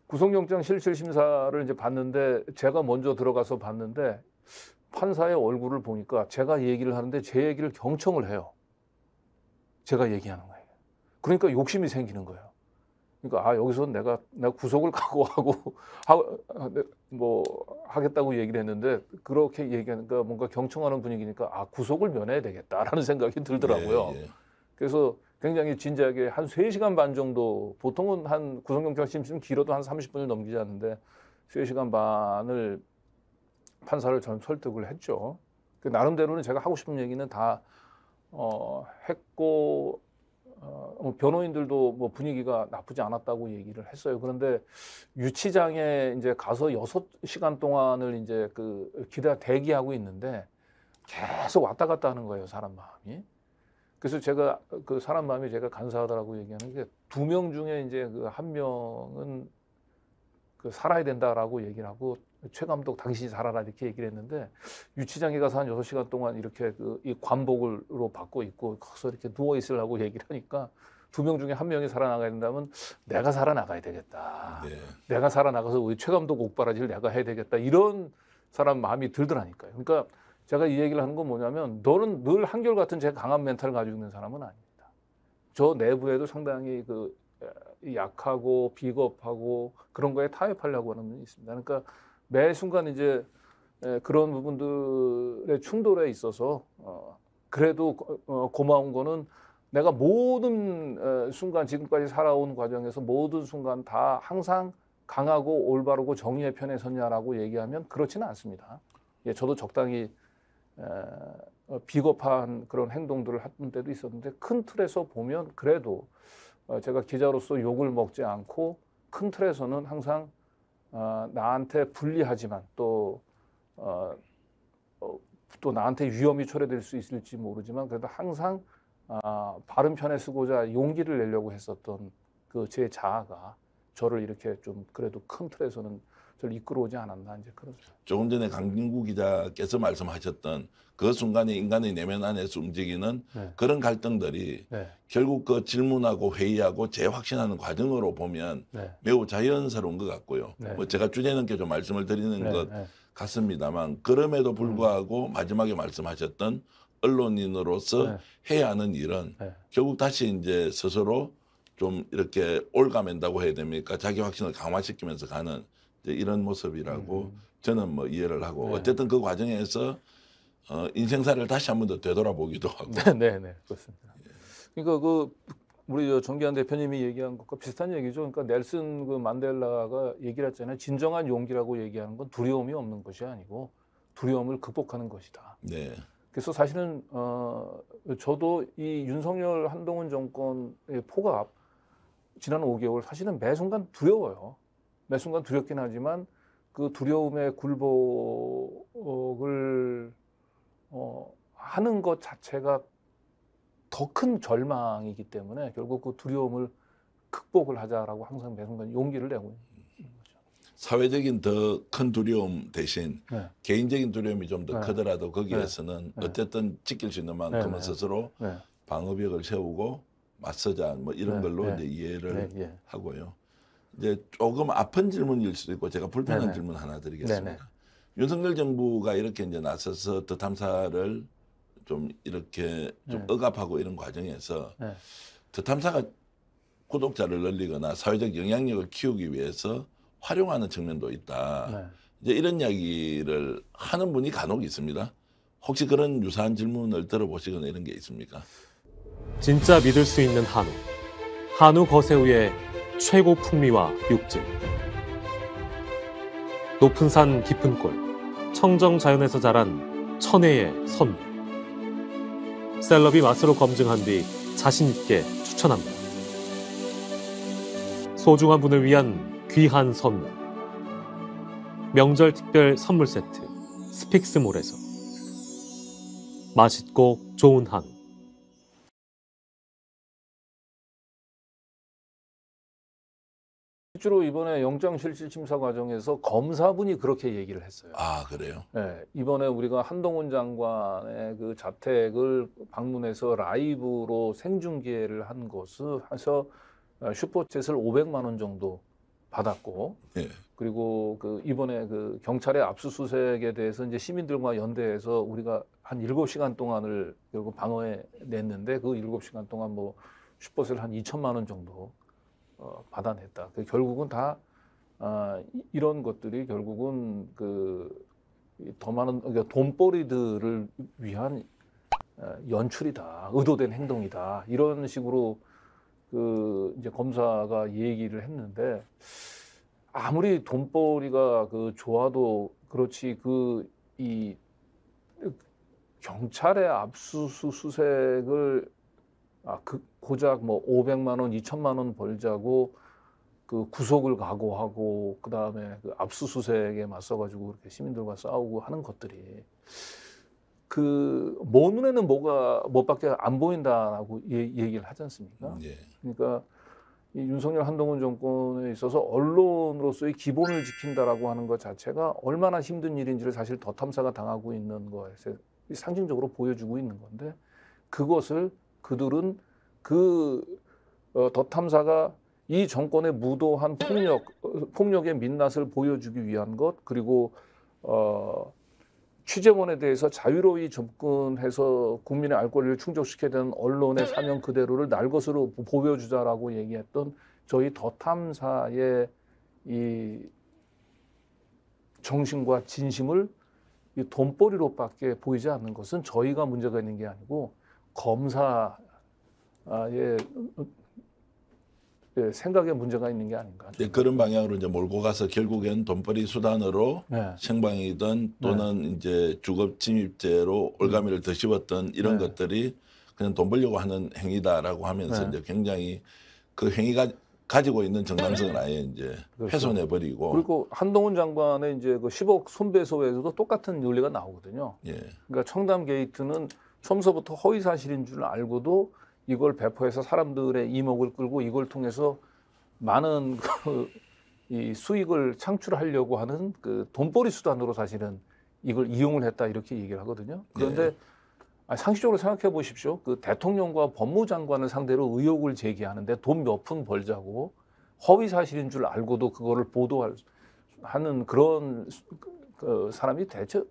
구속영장 실질심사를 이제 봤는데 제가 먼저 들어가서 봤는데 판사의 얼굴을 보니까 제가 얘기를 하는데 제 얘기를 경청을 해요. 제가 얘기하는 거예요. 그러니까 욕심이 생기는 거예요. 그러니까 여기서 내가 구속을 각오하고 하겠다고 얘기를 했는데 그렇게 얘기하니까 뭔가 경청하는 분위기니까 구속을 면해야 되겠다라는 생각이 들더라고요. 예, 예. 그래서 굉장히 진지하게 한 3시간 반 정도 보통은 한 구속영장 심심은 길어도 한 30분을 넘기지 않는데 3시간 반을 판사를 저는 설득을 했죠. 나름대로는 제가 하고 싶은 얘기는 다 했고 변호인들도 분위기가 나쁘지 않았다고 얘기를 했어요. 그런데 유치장에 이제 가서 6시간 동안을 이제 대기하고 있는데 계속 왔다 갔다 하는 거예요, 사람 마음이. 그래서 제가 사람 마음이 제가 간사하다라고 얘기하는 게 2명 중에 이제 한 명은 살아야 된다라고 얘기를 하고 최 감독 당신이 살아라 이렇게 얘기를 했는데 유치장에 가서 한 6시간 동안 이렇게 이 관복으로 받고 있고 거기서 이렇게 누워 있으려고 얘기를 하니까 2명 중에 한 명이 살아나가야 된다면 내가 살아나가야 되겠다. 네. 내가 살아나가서 우리 최 감독 옥바라지를 내가 해야 되겠다. 이런 사람 마음이 들더라니까요. 그러니까 제가 이 얘기를 하는 건 뭐냐면 너는 늘 한결같은 제 강한 멘탈을 가지고 있는 사람은 아닙니다. 저 내부에도 상당히 약하고 비겁하고 그런 거에 타협하려고 하는 분이 있습니다. 그러니까 매 순간 이제 그런 부분들의 충돌에 있어서 그래도 고마운 거는 내가 모든 순간 지금까지 살아온 과정에서 모든 순간 다 항상 강하고 올바르고 정의의 편에 섰냐라고 얘기하면 그렇지는 않습니다. 예, 저도 적당히 비겁한 그런 행동들을 했던 때도 있었는데 큰 틀에서 보면 그래도 제가 기자로서 욕을 먹지 않고 큰 틀에서는 항상 나한테 불리하지만 또 나한테 위험이 초래될 수 있을지 모르지만 그래도 항상 바른 편에 서고자 용기를 내려고 했었던 그 제 자아가 저를 이렇게 좀 그래도 큰 틀에서는 저를 이끌어오지 않았나 이제 그런. 조금 전에 강진구 기자께서 말씀하셨던 그 순간에 인간의 내면 안에서 움직이는 네. 그런 갈등들이 네. 결국 그 질문하고 회의하고 재확신하는 과정으로 보면 네. 매우 자연스러운 것 같고요. 네. 뭐 제가 주제 넘게 좀 말씀을 드리는 네. 것 네. 같습니다만 그럼에도 불구하고 마지막에 말씀하셨던 언론인으로서 네. 해야 하는 일은 네. 결국 다시 이제 스스로 좀 이렇게 올가맨다고 해야 됩니까? 자기 확신을 강화시키면서 가는 이제 이런 모습이라고 저는 뭐 이해를 하고 네. 어쨌든 그 과정에서 인생사를 다시 한 번 더 되돌아보기도 하고. 네, 그렇습니다. 그러니까 그 우리 정기환 대표님이 얘기한 것과 비슷한 얘기죠. 그러니까 넬슨 그 만델라가 얘기를 했잖아요. 진정한 용기라고 얘기하는 건 두려움이 없는 것이 아니고 두려움을 극복하는 것이다. 네. 그래서 사실은 저도 이 윤석열 한동훈 정권의 포갑 지난 5개월 사실은 매 순간 두려워요. 매 순간 두렵긴 하지만 그 두려움의 굴복을 하는 것 자체가 더 큰 절망이기 때문에 결국 그 두려움을 극복을 하자라고 항상 매 순간 용기를 내고 있는 거죠. 사회적인 더 큰 두려움 대신 네. 개인적인 두려움이 좀 더 네. 크더라도 거기에서는 네. 어쨌든 지킬 수 있는 만큼은 네. 스스로 네. 방어벽을 세우고 맞서자 뭐 이런 네. 걸로 네. 이제 이해를 네. 하고요. 이제 조금 아픈 질문일 수도 있고 제가 불편한 네. 질문 하나 드리겠습니다. 네. 윤석열 정부가 이렇게 이제 나서서 더 탐사를 좀 이렇게 좀 억압하고 이런 과정에서 네. 더 탐사가 구독자를 늘리거나 사회적 영향력을 키우기 위해서 활용하는 측면도 있다. 네. 이제 이런 이야기를 하는 분이 간혹 있습니다. 혹시 그런 유사한 질문을 들어보시거나 이런 게 있습니까? 진짜 믿을 수 있는 한우. 한우 거세우의 최고 풍미와 육질. 높은 산 깊은 골. 청정 자연에서 자란 천혜의 선물. 셀럽이 맛으로 검증한 뒤 자신 있게 추천합니다. 소중한 분을 위한 귀한 선물. 명절 특별 선물 세트 스픽스몰에서. 맛있고 좋은 한우. 실제로 이번에 영장실질심사 과정에서 검사분이 그렇게 얘기를 했어요. 아, 그래요? 네, 이번에 우리가 한동훈 장관의 그 자택을 방문해서 라이브로 생중계를 한 것을 해서 슈퍼챗을 500만 원 정도 받았고, 네. 그리고 그 이번에 그 경찰의 압수수색에 대해서 이제 시민들과 연대해서 우리가 한 7시간 동안을 결국 방어해 냈는데 그 7시간 동안 뭐 슈퍼챗을 한 2천만 원 정도 받아냈다. 결국은 다 이런 것들이 결국은 그 더 많은 그러니까 돈벌이들을 위한 연출이다, 의도된 행동이다 이런 식으로 그 이제 검사가 얘기를 했는데 아무리 돈벌이가 그 좋아도 그렇지 이 경찰의 압수수색을 고작 뭐 500만 원, 2천만 원 벌자고 그 구속을 각오하고 그 다음에 그 압수수색에 맞서가지고 그렇게 시민들과 싸우고 하는 것들이 그 모 눈에는 뭐밖에 안 보인다라고 얘기를 하지 않습니까? 예. 그러니까 이 윤석열 한동훈 정권에 있어서 언론으로서의 기본을 지킨다라고 하는 것 자체가 얼마나 힘든 일인지를 사실 더 탐사가 당하고 있는 것에 상징적으로 보여주고 있는 건데 그것을 그들은 더 탐사가 이 정권의 무도한 폭력의 민낯을 보여주기 위한 것 그리고 취재원에 대해서 자유로이 접근해서 국민의 알 권리를 충족시켜야 되는 언론의 사명 그대로를 날 것으로 보여주자라고 얘기했던 저희 더 탐사의 이 정신과 진심을 이 돈벌이로밖에 보이지 않는 것은 저희가 문제가 있는 게 아니고 검사의 생각에 문제가 있는 게 아닌가. 네, 그런 방향으로 이제 몰고 가서 결국엔 돈벌이 수단으로 네. 생방이든 또는 이제 주거 침입죄로 올가미를 더 씌웠던 이런 것들이 그냥 돈 벌려고 하는 행위다라고 하면서 이제 굉장히 그 행위가 가지고 있는 정당성을 아예 이제 그렇죠. 훼손해버리고. 그리고 한동훈 장관의 이제 그 10억 손배소에서도 똑같은 논리가 나오거든요. 예. 그러니까 청담 게이트는 처음서부터 허위 사실인 줄 알고도 이걸 배포해서 사람들의 이목을 끌고 이걸 통해서 많은 이 수익을 창출하려고 하는 그 돈벌이 수단으로 사실은 이걸 이용을 했다 이렇게 얘기를 하거든요. 그런데 상식적으로 생각해 보십시오. 그 대통령과 법무장관을 상대로 의혹을 제기하는데 돈 몇 푼 벌자고 허위 사실인 줄 알고도 그거를 보도하는 그런 그 사람이 대체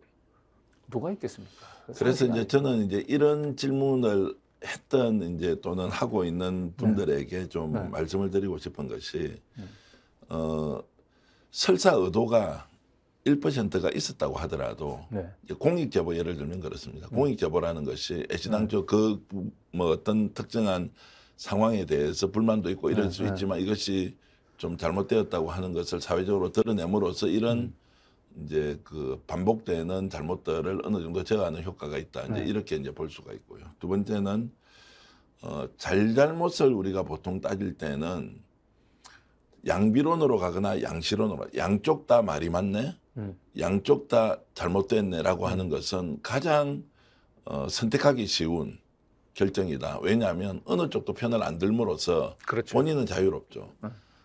누가 있겠습니까? 그래서 이제 저는 이제 이런 질문을 했던 이제 또는 하고 있는 분들에게 좀 말씀을 드리고 싶은 것이 설사 의도가 1%가 있었다고 하더라도 공익제보 예를 들면 그렇습니다. 공익제보라는 것이 애시당초 그 뭐 어떤 특정한 상황에 대해서 불만도 있고 이럴 수 있지만 이것이 좀 잘못되었다고 하는 것을 사회적으로 드러냄으로써 이런 이제 그 반복되는 잘못들을 어느 정도 제어하는 효과가 있다. 이제 이렇게 이제 볼 수가 있고요. 두 번째는 잘못을 우리가 보통 따질 때는 양비론으로 가거나 양시론으로 양쪽 다 말이 맞네, 양쪽 다 잘못됐네라고 하는 것은 가장 선택하기 쉬운 결정이다. 왜냐하면 어느 쪽도 편을 안 들므로써 그렇죠. 본인은 자유롭죠.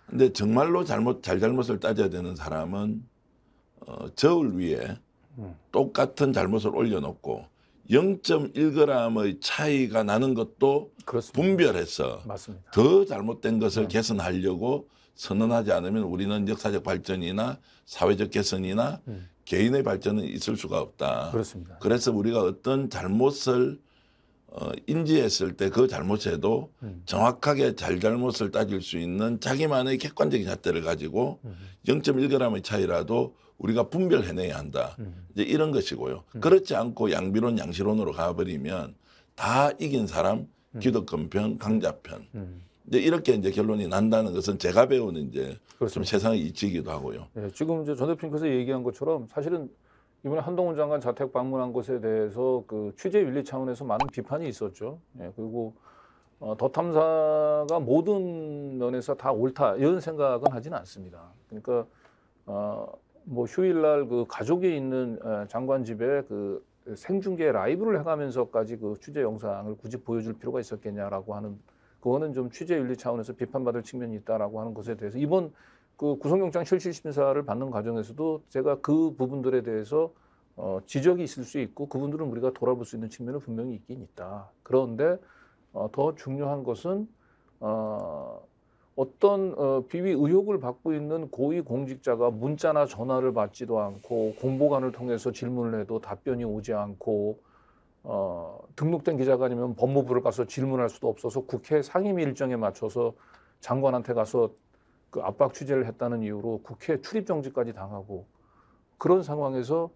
근데 정말로 잘잘못을 따져야 되는 사람은 저울 위에 똑같은 잘못을 올려놓고 0.1g의 차이가 나는 것도 그렇습니다. 분별해서 맞습니다. 더 잘못된 것을 개선하려고 선언하지 않으면 우리는 역사적 발전이나 사회적 개선이나 개인의 발전은 있을 수가 없다. 그렇습니다. 그래서 우리가 어떤 잘못을 인지했을 때 그 잘못에도 정확하게 잘못을 따질 수 있는 자기만의 객관적인 잣대를 가지고 0.1g의 차이라도 우리가 분별해내야 한다. 이제 이런 것이고요. 그렇지 않고 양비론, 양시론으로 가버리면 다 이긴 사람, 기득권 편, 강자 편. 이제 이렇게 이제 결론이 난다는 것은 제가 배운 이제 좀 세상의 이치이기도 하고요. 네, 지금 이제 전 대표님께서 얘기한 것처럼 사실은 이번에 한동훈 장관 자택 방문한 것에 대해서 그 취재 윤리 차원에서 많은 비판이 있었죠. 예, 그리고 더 탐사가 모든 면에서 다 옳다 이런 생각은 하지는 않습니다. 그러니까 뭐 휴일날 그 가족이 있는 장관 집에 그 생중계 라이브를 해가면서까지 그 취재 영상을 굳이 보여줄 필요가 있었겠냐라고 하는 그거는 좀 취재 윤리 차원에서 비판받을 측면이 있다라고 하는 것에 대해서 이번 그 구속영장 실질 심사를 받는 과정에서도 제가 그 부분들에 대해서 지적이 있을 수 있고 그분들은 우리가 돌아볼 수 있는 측면은 분명히 있긴 있다. 그런데 더 중요한 것은 어떤 비위 의혹을 받고 있는 고위 공직자가 문자나 전화를 받지도 않고 공보관을 통해서 질문을 해도 답변이 오지 않고 등록된 기자가 아니면 법무부를 가서 질문할 수도 없어서 국회 상임위 일정에 맞춰서 장관한테 가서 그 압박 취재를 했다는 이유로 국회 출입 정지까지 당하고 그런 상황에서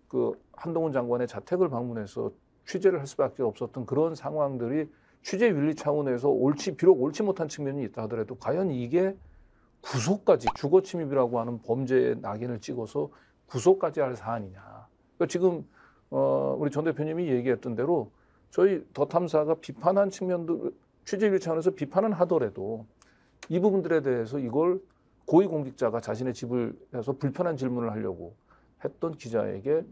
그 한동훈 장관의 자택을 방문해서 취재를 할 수밖에 없었던 그런 상황들이 취재 윤리 차원에서 비록 옳지 못한 측면이 있다 하더라도 과연 이게 구속까지 주거 침입이라고 하는 범죄의 낙인을 찍어서 구속까지 할 사안이냐. 그러니까 지금 우리 전 대표님이 얘기했던 대로 저희 더 탐사가 비판한 측면들 취재 윤리 차원에서 비판은 하더라도 이 부분들에 대해서 이걸 고위공직자가 자신의 집을 해서 불편한 질문을 하려고 했던 기자에게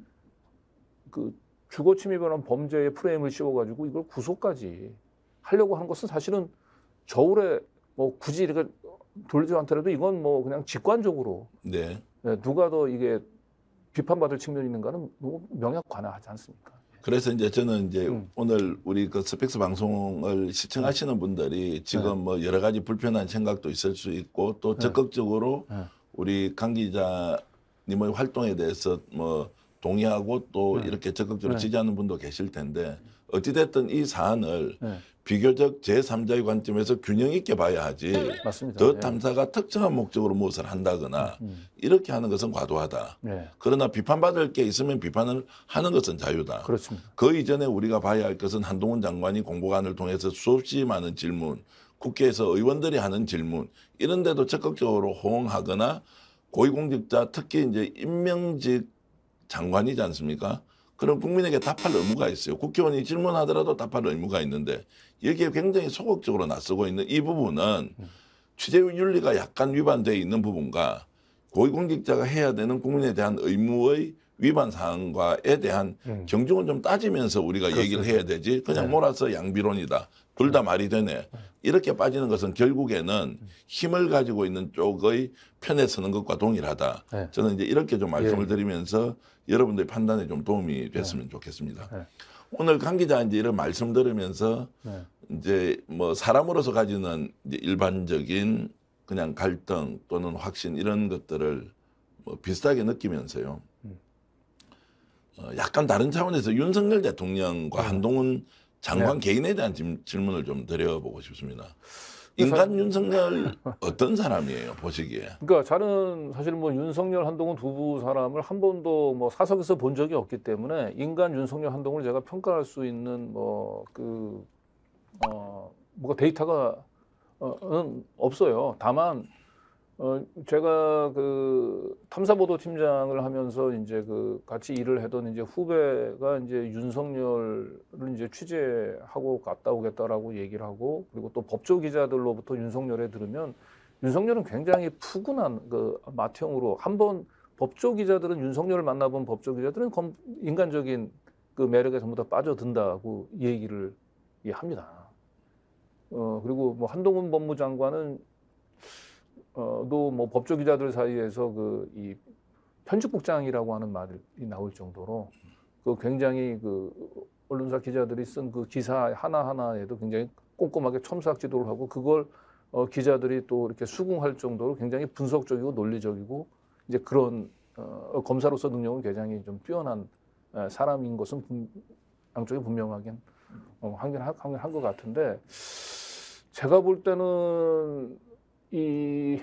그 주거 침입이라는 범죄의 프레임을 씌워가지고 이걸 구속까지 하려고 하는 것은 사실은 저울에 뭐 굳이 이렇게 돌지 않더라도 이건 뭐 그냥 직관적으로 누가 더 이게 비판받을 측면이 있는가는 뭐 명약관화하지 않습니까? 그래서 이제 저는 이제 오늘 우리 그 스펙스 방송을 시청하시는 분들이 지금 뭐 여러 가지 불편한 생각도 있을 수 있고 또 적극적으로 우리 강 기자님의 활동에 대해서 뭐 동의하고 또 이렇게 적극적으로 지지하는 분도 계실 텐데 어찌됐든 이 사안을 비교적 제3자의 관점에서 균형 있게 봐야 하지 맞습니다. 더 탐사가 특정한 목적으로 무엇을 한다거나 이렇게 하는 것은 과도하다. 그러나 비판받을 게 있으면 비판을 하는 것은 자유다. 그렇습니다. 그 이전에 우리가 봐야 할 것은 한동훈 장관이 공보관을 통해서 수없이 많은 질문, 국회에서 의원들이 하는 질문 이런 데도 적극적으로 호응하거나 고위공직자 특히 이제 임명직 장관이지 않습니까? 그럼 국민에게 답할 의무가 있어요. 국회의원이 질문하더라도 답할 의무가 있는데 여기에 굉장히 소극적으로 나서고 있는 이 부분은 취재 윤리가 약간 위반되어 있는 부분과 고위공직자가 해야 되는 국민에 대한 의무의 위반 사항과에 대한 경중을 좀 따지면서 우리가 얘기를 해야 되지 그냥 몰아서 양비론이다. 둘 다 말이 되네. 이렇게 빠지는 것은 결국에는 힘을 가지고 있는 쪽의 편에 서는 것과 동일하다. 저는 이제 이렇게 좀 말씀을 드리면서 여러분들의 판단에 좀 도움이 됐으면 좋겠습니다. 오늘 강 기자 이제 이런 말씀 들으면서 이제 뭐 사람으로서 가지는 이제 일반적인 그냥 갈등 또는 확신 이런 것들을 뭐 비슷하게 느끼면서요. 약간 다른 차원에서 윤석열 대통령과 한동훈 장관 개인에 대한 질문을 좀 드려보고 싶습니다. 인간 윤석열 어떤 사람이에요, 보시기에? 그러니까 저는 사실 뭐 윤석열, 한동훈 두 사람을 한 번도 뭐 사석에서 본 적이 없기 때문에 인간 윤석열, 한동훈을 제가 평가할 수 있는 뭐가 데이터가 없어요. 다만 제가 그 탐사보도팀장을 하면서 이제 그 같이 일을 하던 이제 후배가 이제 윤석열을 이제 취재하고 갔다 오겠다라고 얘기를 하고 그리고 또 법조 기자들로부터 윤석열에 들으면 윤석열은 굉장히 푸근한 그 맏형으로 한번 법조 기자들은 윤석열을 만나본 법조 기자들은 인간적인 그 매력에 전부 다 빠져든다고 얘기를 합니다. 그리고 뭐 한동훈 법무장관은 또 뭐 법조 기자들 사이에서 이 편집국장이라고 하는 말이 나올 정도로 그 굉장히 그 언론사 기자들이 쓴 그 기사 하나하나에도 굉장히 꼼꼼하게 첨삭 지도를 하고 그걸 기자들이 또 이렇게 수긍할 정도로 굉장히 분석적이고 논리적이고 이제 그런 검사로서 능력은 굉장히 좀 뛰어난 사람인 것은 양쪽이 분명하긴 한 것 같은데 제가 볼 때는 이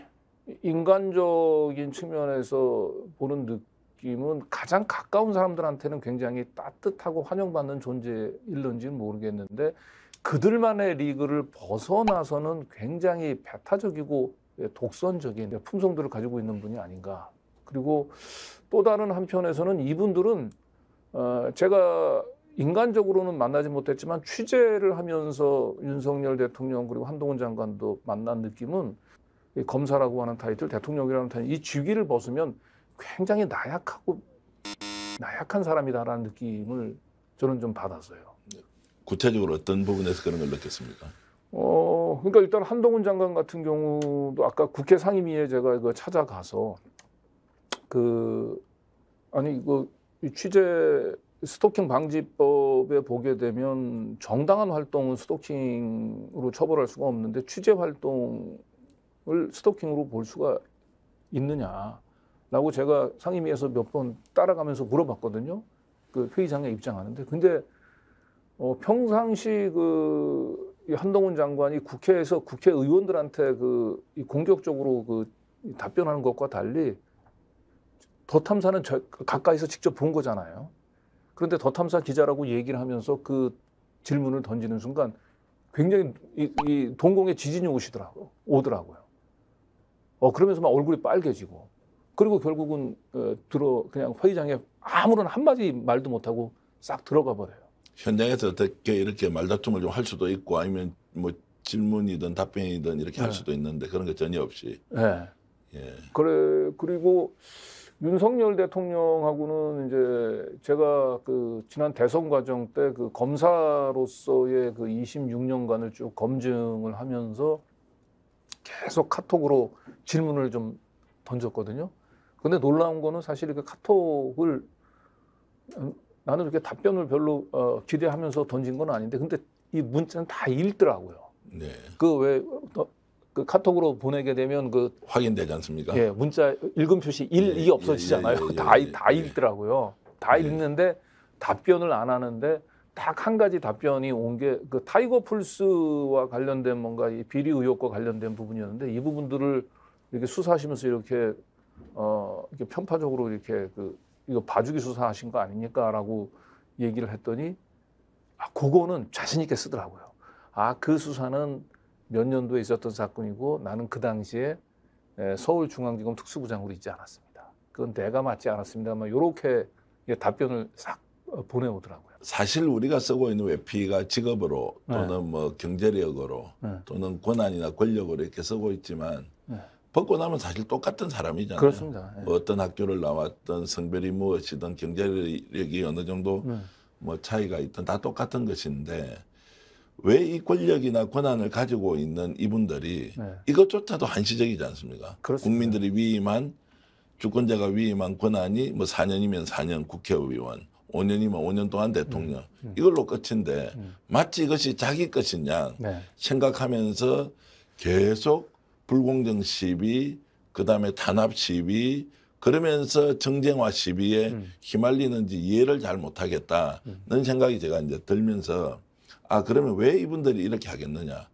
인간적인 측면에서 보는 느낌은 가장 가까운 사람들한테는 굉장히 따뜻하고 환영받는 존재일는지는 모르겠는데 그들만의 리그를 벗어나서는 굉장히 배타적이고 독선적인 품성들을 가지고 있는 분이 아닌가. 그리고 또 다른 한편에서는 이분들은 제가 인간적으로는 만나지 못했지만 취재를 하면서 윤석열 대통령 그리고 한동훈 장관도 만난 느낌은 검사라고 하는 타이틀, 대통령이라는 타이틀, 이 직위를 벗으면 굉장히 나약한 사람이다라는 느낌을 저는 좀 받았어요. 구체적으로 어떤 부분에서 그런 걸 느꼈습니까? 그러니까 일단 한동훈 장관 같은 경우도 아까 국회 상임위에 제가 이거 찾아가서 이 취재 스토킹 방지법에 보게 되면 정당한 활동은 스토킹으로 처벌할 수가 없는데 취재 활동을 스토킹으로 볼 수가 있느냐라고 제가 상임위에서 몇 번 따라가면서 물어봤거든요. 그 회의장에 입장하는데 근데 평상시 이 한동훈 장관이 국회에서 국회의원들한테 이 공격적으로 답변하는 것과 달리 더 탐사는 가까이서 직접 본 거잖아요. 그런데 더 탐사 기자라고 얘기를 하면서 그 질문을 던지는 순간 굉장히 이 동공에 지진이 오더라고요. 그러면서 막 얼굴이 빨개지고 그리고 결국은 그냥 회의장에 아무런 한마디 말도 못하고 싹 들어가 버려요. 현장에서 어떻게 이렇게 말다툼을 좀 할 수도 있고 아니면 뭐 질문이든 답변이든 이렇게 할 수도 있는데 그런 게 전혀 없이. 네. 예. 그리고 윤석열 대통령하고는 이제 제가 지난 대선 과정 때 검사로서의 26년간을 쭉 검증을 하면서 계속 카톡으로 질문을 좀 던졌거든요. 근데 놀라운 거는 사실 그 카톡을 나는 이렇게 답변을 별로 기대하면서 던진 건 아닌데 근데 이 문자는 다 읽더라고요. 네. 그 카톡으로 보내게 되면 확인되지 않습니까? 예, 문자 읽음 표시 1이 없어지잖아요. 다 읽더라고요. 다 읽는데 답변을 안 하는데 딱 한 가지 답변이 온 게 타이거 풀스와 관련된 뭔가 이 비리 의혹과 관련된 부분이었는데 이 부분들을 이렇게 수사하시면서 이렇게 편파적으로 이렇게 이거 봐주기 수사하신 거 아닙니까라고 얘기를 했더니 그거는 자신 있게 쓰더라고요. 그 수사는 몇 년도에 있었던 사건이고 나는 그 당시에 서울중앙지검 특수부장으로 있지 않았습니다. 그건 내가 맡지 않았습니다만 이렇게 답변을 싹 보내오더라고요. 사실 우리가 쓰고 있는 외피가 직업으로 또는 뭐 경제력으로 또는 권한이나 권력으로 이렇게 쓰고 있지만 벗고 나면 사실 똑같은 사람이잖아요. 그렇습니다. 뭐 어떤 학교를 나왔던 성별이 무엇이든 경제력이 어느 정도 뭐 차이가 있든 다 똑같은 것인데 왜 이 권력이나 권한을 가지고 있는 이분들이 이것조차도 한시적이지 않습니까? 그렇습니다. 국민들이 위임한 주권자가 위임한 권한이 뭐 4년이면 4년 국회의원, 5년이면 5년 동안 대통령 이걸로 끝인데 마치 이것이 자기 것인 양 생각하면서 계속 불공정 시비, 그다음에 탄압 시비, 그러면서 정쟁화 시비에 휘말리는지 이해를 잘 못하겠다는 생각이 제가 이제 들면서 아 그러면 왜 이분들이 이렇게 하겠느냐?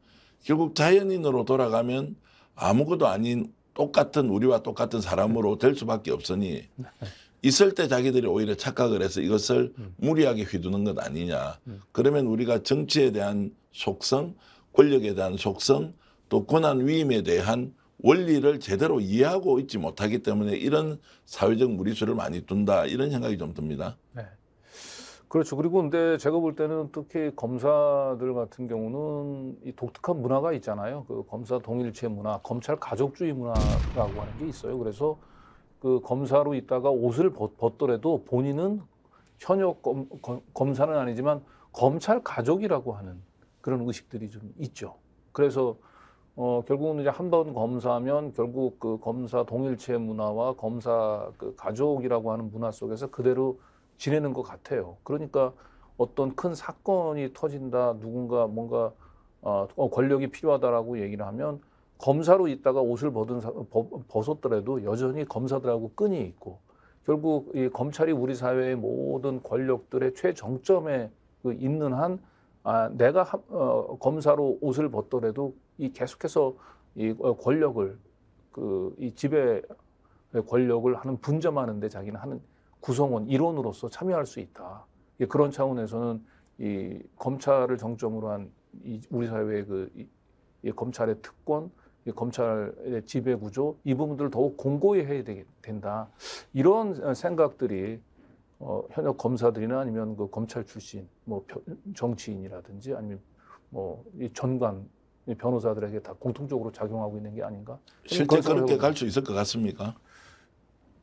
결국 자연인으로 돌아가면 아무것도 아닌 똑같은 우리와 똑같은 사람으로 될 수밖에 없으니 있을 때 자기들이 오히려 착각을 해서 이것을 무리하게 휘두는 것 아니냐. 그러면 우리가 정치에 대한 속성, 권력에 대한 속성, 또 권한 위임에 대한 원리를 제대로 이해하고 있지 못하기 때문에 이런 사회적 무리수를 많이 둔다 이런 생각이 좀 듭니다. 네. 그렇죠. 그리고 근데 제가 볼 때는 특히 검사들 같은 경우는 이 독특한 문화가 있잖아요. 그 검사 동일체 문화, 검찰 가족주의 문화라고 하는 게 있어요. 그래서 그 검사로 있다가 옷을 벗더라도 본인은 현역 검사는 아니지만 검찰 가족이라고 하는 그런 의식들이 좀 있죠. 그래서 결국은 이제 한 번 검사하면 결국 그 검사 동일체 문화와 검사 그 가족이라고 하는 문화 속에서 그대로 지내는 것 같아요. 그러니까 어떤 큰 사건이 터진다, 누군가 뭔가 권력이 필요하다라고 얘기를 하면 검사로 있다가 옷을 벗었더라도 여전히 검사들하고 끈이 있고 결국 이 검찰이 우리 사회의 모든 권력들의 최정점에 있는 한 내가 검사로 옷을 벗더라도 이 계속해서 이 권력을 이 지배 권력을 하는 분점하는데 자기는 하는 구성원 일원으로서 참여할 수 있다. 그런 차원에서는 이 검찰을 정점으로 한 이 우리 사회의 이 검찰의 특권, 이 검찰의 지배 구조 이 부분들을 더욱 공고히 해야 된다. 이런 생각들이 현역 검사들이나 아니면 그 검찰 출신 뭐 정치인이라든지 아니면 뭐 이 전관 변호사들에게 다 공통적으로 작용하고 있는 게 아닌가? 실제 그렇게 갈 수 있을 것 같습니까?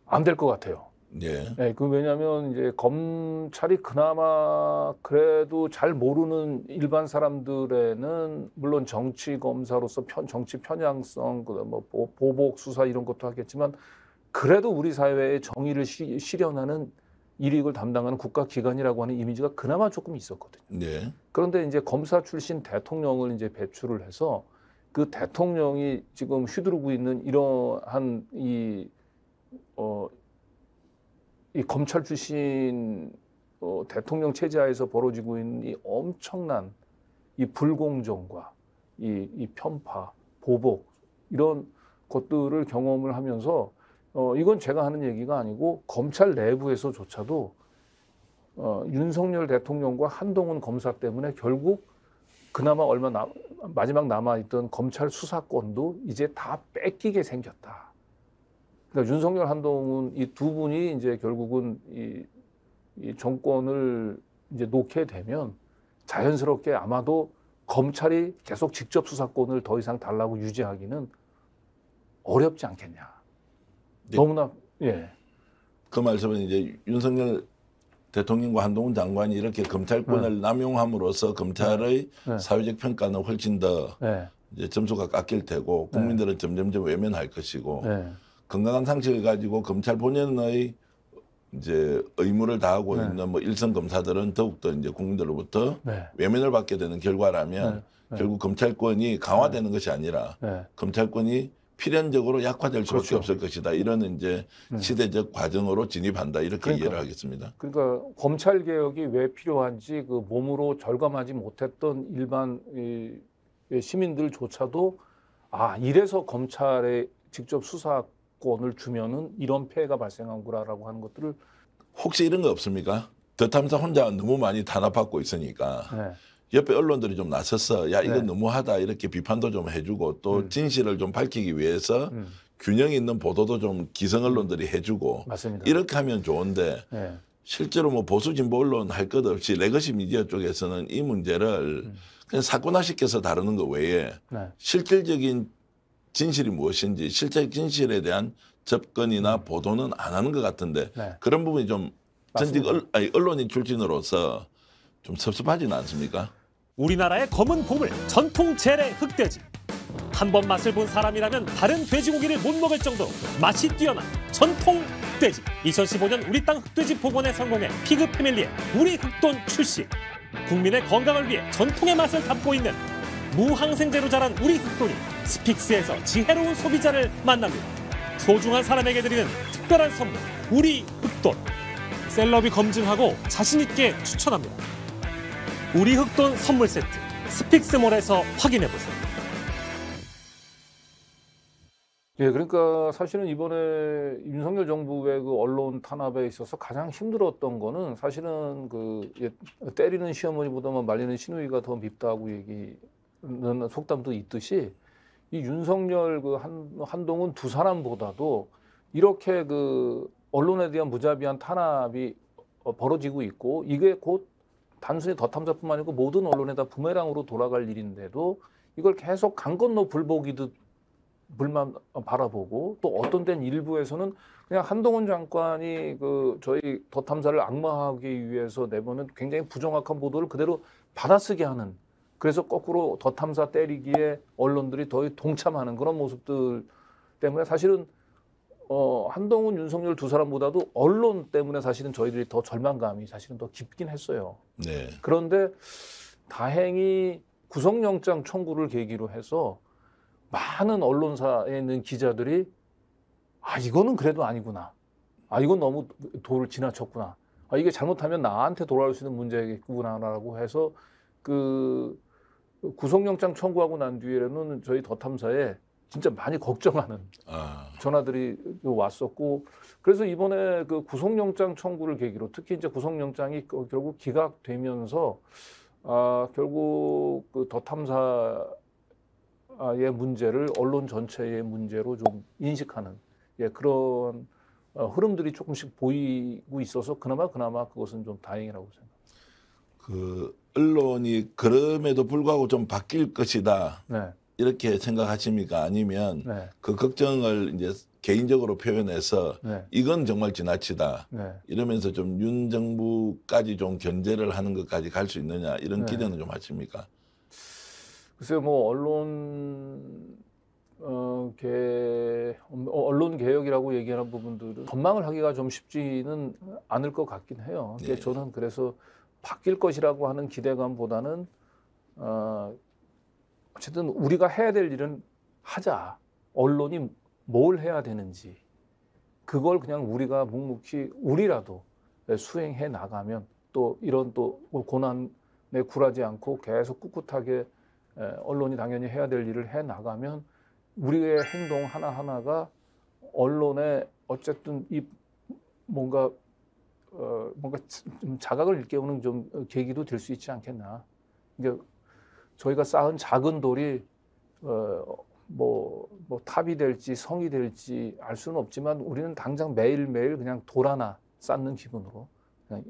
안 될 것 같아요. 예. 네, 왜냐하면 이제 검찰이 그나마 그래도 잘 모르는 일반 사람들에는 물론 정치 검사로서 정치 편향성, 그다음 뭐 보복 수사 이런 것도 하겠지만 그래도 우리 사회의 정의를 실현하는 이익을 담당하는 국가기관이라고 하는 이미지가 그나마 조금 있었거든요. 네. 그런데 이제 검사 출신 대통령을 이제 배출을 해서 그 대통령이 지금 휘두르고 있는 이러한 이 검찰 출신 대통령 체제하에서 벌어지고 있는 이 엄청난 이 불공정과 이 편파, 보복 이런 것들을 경험을 하면서 이건 제가 하는 얘기가 아니고 검찰 내부에서조차도 윤석열 대통령과 한동훈 검사 때문에 결국 그나마 마지막 남아있던 검찰 수사권도 이제 다 뺏기게 생겼다. 그러니까 윤석열, 한동훈 이 두 분이 이제 결국은 이 정권을 이제 놓게 되면 자연스럽게 아마도 검찰이 계속 직접 수사권을 더 이상 달라고 유지하기는 어렵지 않겠냐. 네. 너무나 예. 그 말씀은 이제 윤석열 대통령과 한동훈 장관이 이렇게 검찰권을 남용함으로써 검찰의 사회적 평가는 훨씬 더 이제 점수가 깎일 테고 국민들은 점점점 외면할 것이고 건강한 상식을 가지고 검찰 본연의 이제 의무를 다하고 있는 뭐 일선 검사들은 더욱더 이제 국민들로부터 외면을 받게 되는 결과라면 결국 검찰권이 강화되는 것이 아니라 검찰권이 필연적으로 약화될 수밖에 없을 것이다. 이런 이제 시대적 과정으로 진입한다. 이렇게 이해를 하겠습니다. 그러니까 검찰 개혁이 왜 필요한지 그 몸으로 절감하지 못했던 일반 시민들조차도 이래서 검찰에 직접 수사권을 주면은 이런 폐해가 발생한구나라고 하는 것들을 혹시 이런 거 없습니까? 더 탐사 혼자 너무 많이 탄압받고 있으니까 옆에 언론들이 좀 나섰어. 야, 이거 너무하다. 이렇게 비판도 좀 해주고 또 진실을 좀 밝히기 위해서 균형 있는 보도도 좀 기성 언론들이 해주고 맞습니다. 이렇게 하면 좋은데 실제로 뭐 보수 진보 언론 할 것 없이 레거시 미디어 쪽에서는 이 문제를 그냥 사고나시켜서 다루는 것 외에 네. 실질적인 진실이 무엇인지 실제 진실에 대한 접근이나 보도는 안 하는 것 같은데 네. 그런 부분이 좀 전직 언론인 출신으로서 좀 섭섭하지는 않습니까? 우리나라의 검은 보물 전통 재래 흑돼지. 한 번 맛을 본 사람이라면 다른 돼지고기를 못 먹을 정도로 맛이 뛰어난 전통 흑돼지. 2015년 우리 땅 흑돼지 복원에 성공해 피그 패밀리의 우리 흑돈 출시. 국민의 건강을 위해 전통의 맛을 담고 있는 무항생제로 자란 우리 흑돈이 스픽스에서 지혜로운 소비자를 만납니다. 소중한 사람에게 드리는 특별한 선물, 우리 흑돈. 셀럽이 검증하고 자신 있게 추천합니다. 우리 흑돈 선물 세트, 스픽스몰에서 확인해보세요. 예, 그러니까 사실은 이번에 윤석열 정부의 그 언론 탄압에 있어서 가장 힘들었던 거는 사실은 그 때리는 시어머니보다만 말리는 시누이가 더 밉다고 얘기는 속담도 있듯이 이 윤석열 그 한동훈 두 사람보다도 이렇게 그 언론에 대한 무자비한 탄압이 벌어지고 있고 이게 곧 단순히 더 탐사뿐만 아니고 모든 언론에다 부메랑으로 돌아갈 일인데도 이걸 계속 강 건너 불 보기듯 불만 바라보고 또 어떤 때는 일부에서는 그냥 한동훈 장관이 그 저희 더 탐사를 악마하기 위해서 내보낸 굉장히 부정확한 보도를 그대로 받아쓰게 하는, 그래서 거꾸로 더 탐사 때리기에 언론들이 더 동참하는 그런 모습들 때문에 사실은 한동훈, 윤석열 두 사람보다도 언론 때문에 사실은 저희들이 더 절망감이 사실은 더 깊긴 했어요. 네. 그런데 다행히 구속영장 청구를 계기로 해서 많은 언론사에 있는 기자들이 이거는 그래도 아니구나. 이건 너무 도를 지나쳤구나. 이게 잘못하면 나한테 돌아올 수 있는 문제겠구나라고 해서 그 구속영장 청구하고 난 뒤에는 저희 더 탐사에 진짜 많이 걱정하는 전화들이 왔었고, 그래서 이번에 그 구속영장 청구를 계기로 특히 이제 구속영장이 결국 기각되면서 결국 그 더 탐사의 문제를 언론 전체의 문제로 좀 인식하는 그런 흐름들이 조금씩 보이고 있어서 그나마 그것은 좀 다행이라고 생각합니다. 그 언론이 그럼에도 불구하고 좀 바뀔 것이다. 네. 이렇게 생각하십니까? 아니면 네. 그 걱정을 이제 개인적으로 표현해서 네. 이건 정말 지나치다. 네. 이러면서 좀 윤 정부까지 좀 견제를 하는 것까지 갈 수 있느냐 이런 네. 기대는 좀 하십니까? 글쎄요, 뭐 언론 개혁이라고 얘기하는 부분들은 전망을 하기가 좀 쉽지는 않을 것 같긴 해요. 네. 저는 그래서 바뀔 것이라고 하는 기대감보다는 어쨌든 우리가 해야 될 일은 하자. 언론이 뭘 해야 되는지 그걸 그냥 우리가 묵묵히 우리라도 수행해 나가면 또 이런 또 고난에 굴하지 않고 계속 꿋꿋하게 언론이 당연히 해야 될 일을 해 나가면 우리의 행동 하나하나가 언론에 어쨌든 이 뭔가 좀 자각을 일깨우는 좀 계기도 될 수 있지 않겠나. 그러니까 저희가 쌓은 작은 돌이 뭐 탑이 될지 성이 될지 알 수는 없지만 우리는 당장 매일매일 그냥 돌 하나 쌓는 기분으로 그냥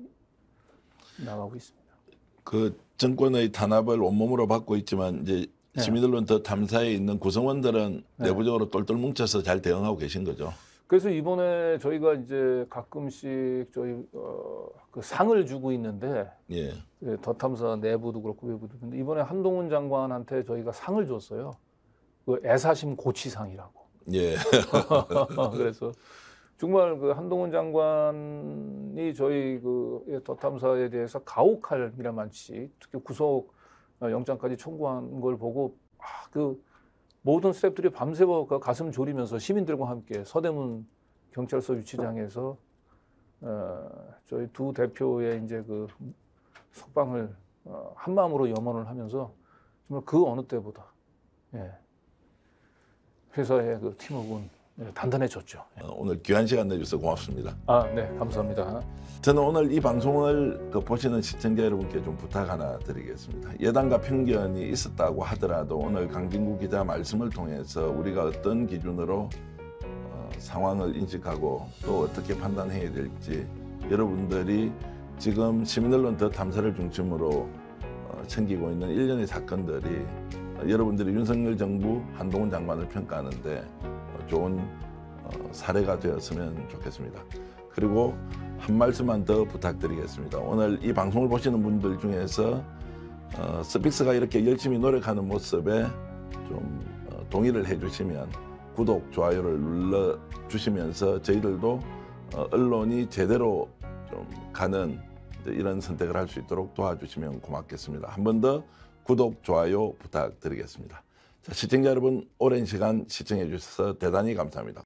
나가고 있습니다. 그 정권의 탄압을 온몸으로 받고 있지만 이제 네. 시민언론 더 탐사에 있는 구성원들은 네. 내부적으로 똘똘 뭉쳐서 잘 대응하고 계신 거죠. 그래서 이번에 저희가 이제 가끔씩 저희 그 상을 주고 있는데 예. 더 탐사 내부도 그렇고 외부도 근데 이번에 한동훈 장관한테 저희가 상을 줬어요. 그 애사심 고치상이라고. 예. 그래서 정말 그 한동훈 장관이 저희 그 더 탐사에 대해서 가혹할 일만치 특히 구속 영장까지 청구한 걸 보고 그 모든 스태프들이 밤새워 가슴 졸이면서 시민들과 함께 서대문 경찰서 유치장에서 저희 두 대표의 이제 그 석방을 한 마음으로 염원을 하면서 정말 그 어느 때보다 회사의 그 팀워크는 단단해졌죠. 오늘 귀한 시간 내주셔서 고맙습니다. 네, 감사합니다. 저는 오늘 이 방송을 보시는 시청자 여러분께 좀 부탁 하나 드리겠습니다. 예단과 편견이 있었다고 하더라도 오늘 강진구 기자 말씀을 통해서 우리가 어떤 기준으로 상황을 인식하고 또 어떻게 판단해야 될지 여러분들이 지금 시민언론 더 탐사를 중심으로 챙기고 있는 일련의 사건들이 여러분들이 윤석열 정부 한동훈 장관을 평가하는데 좋은 사례가 되었으면 좋겠습니다. 그리고 한 말씀만 더 부탁드리겠습니다. 오늘 이 방송을 보시는 분들 중에서 스픽스가 이렇게 열심히 노력하는 모습에 좀 동의를 해주시면 구독, 좋아요를 눌러주시면서 저희들도 언론이 제대로 좀 가는 이런 선택을 할 수 있도록 도와주시면 고맙겠습니다. 한 번 더 구독, 좋아요 부탁드리겠습니다. 자, 시청자 여러분, 오랜 시간 시청해 주셔서 대단히 감사합니다.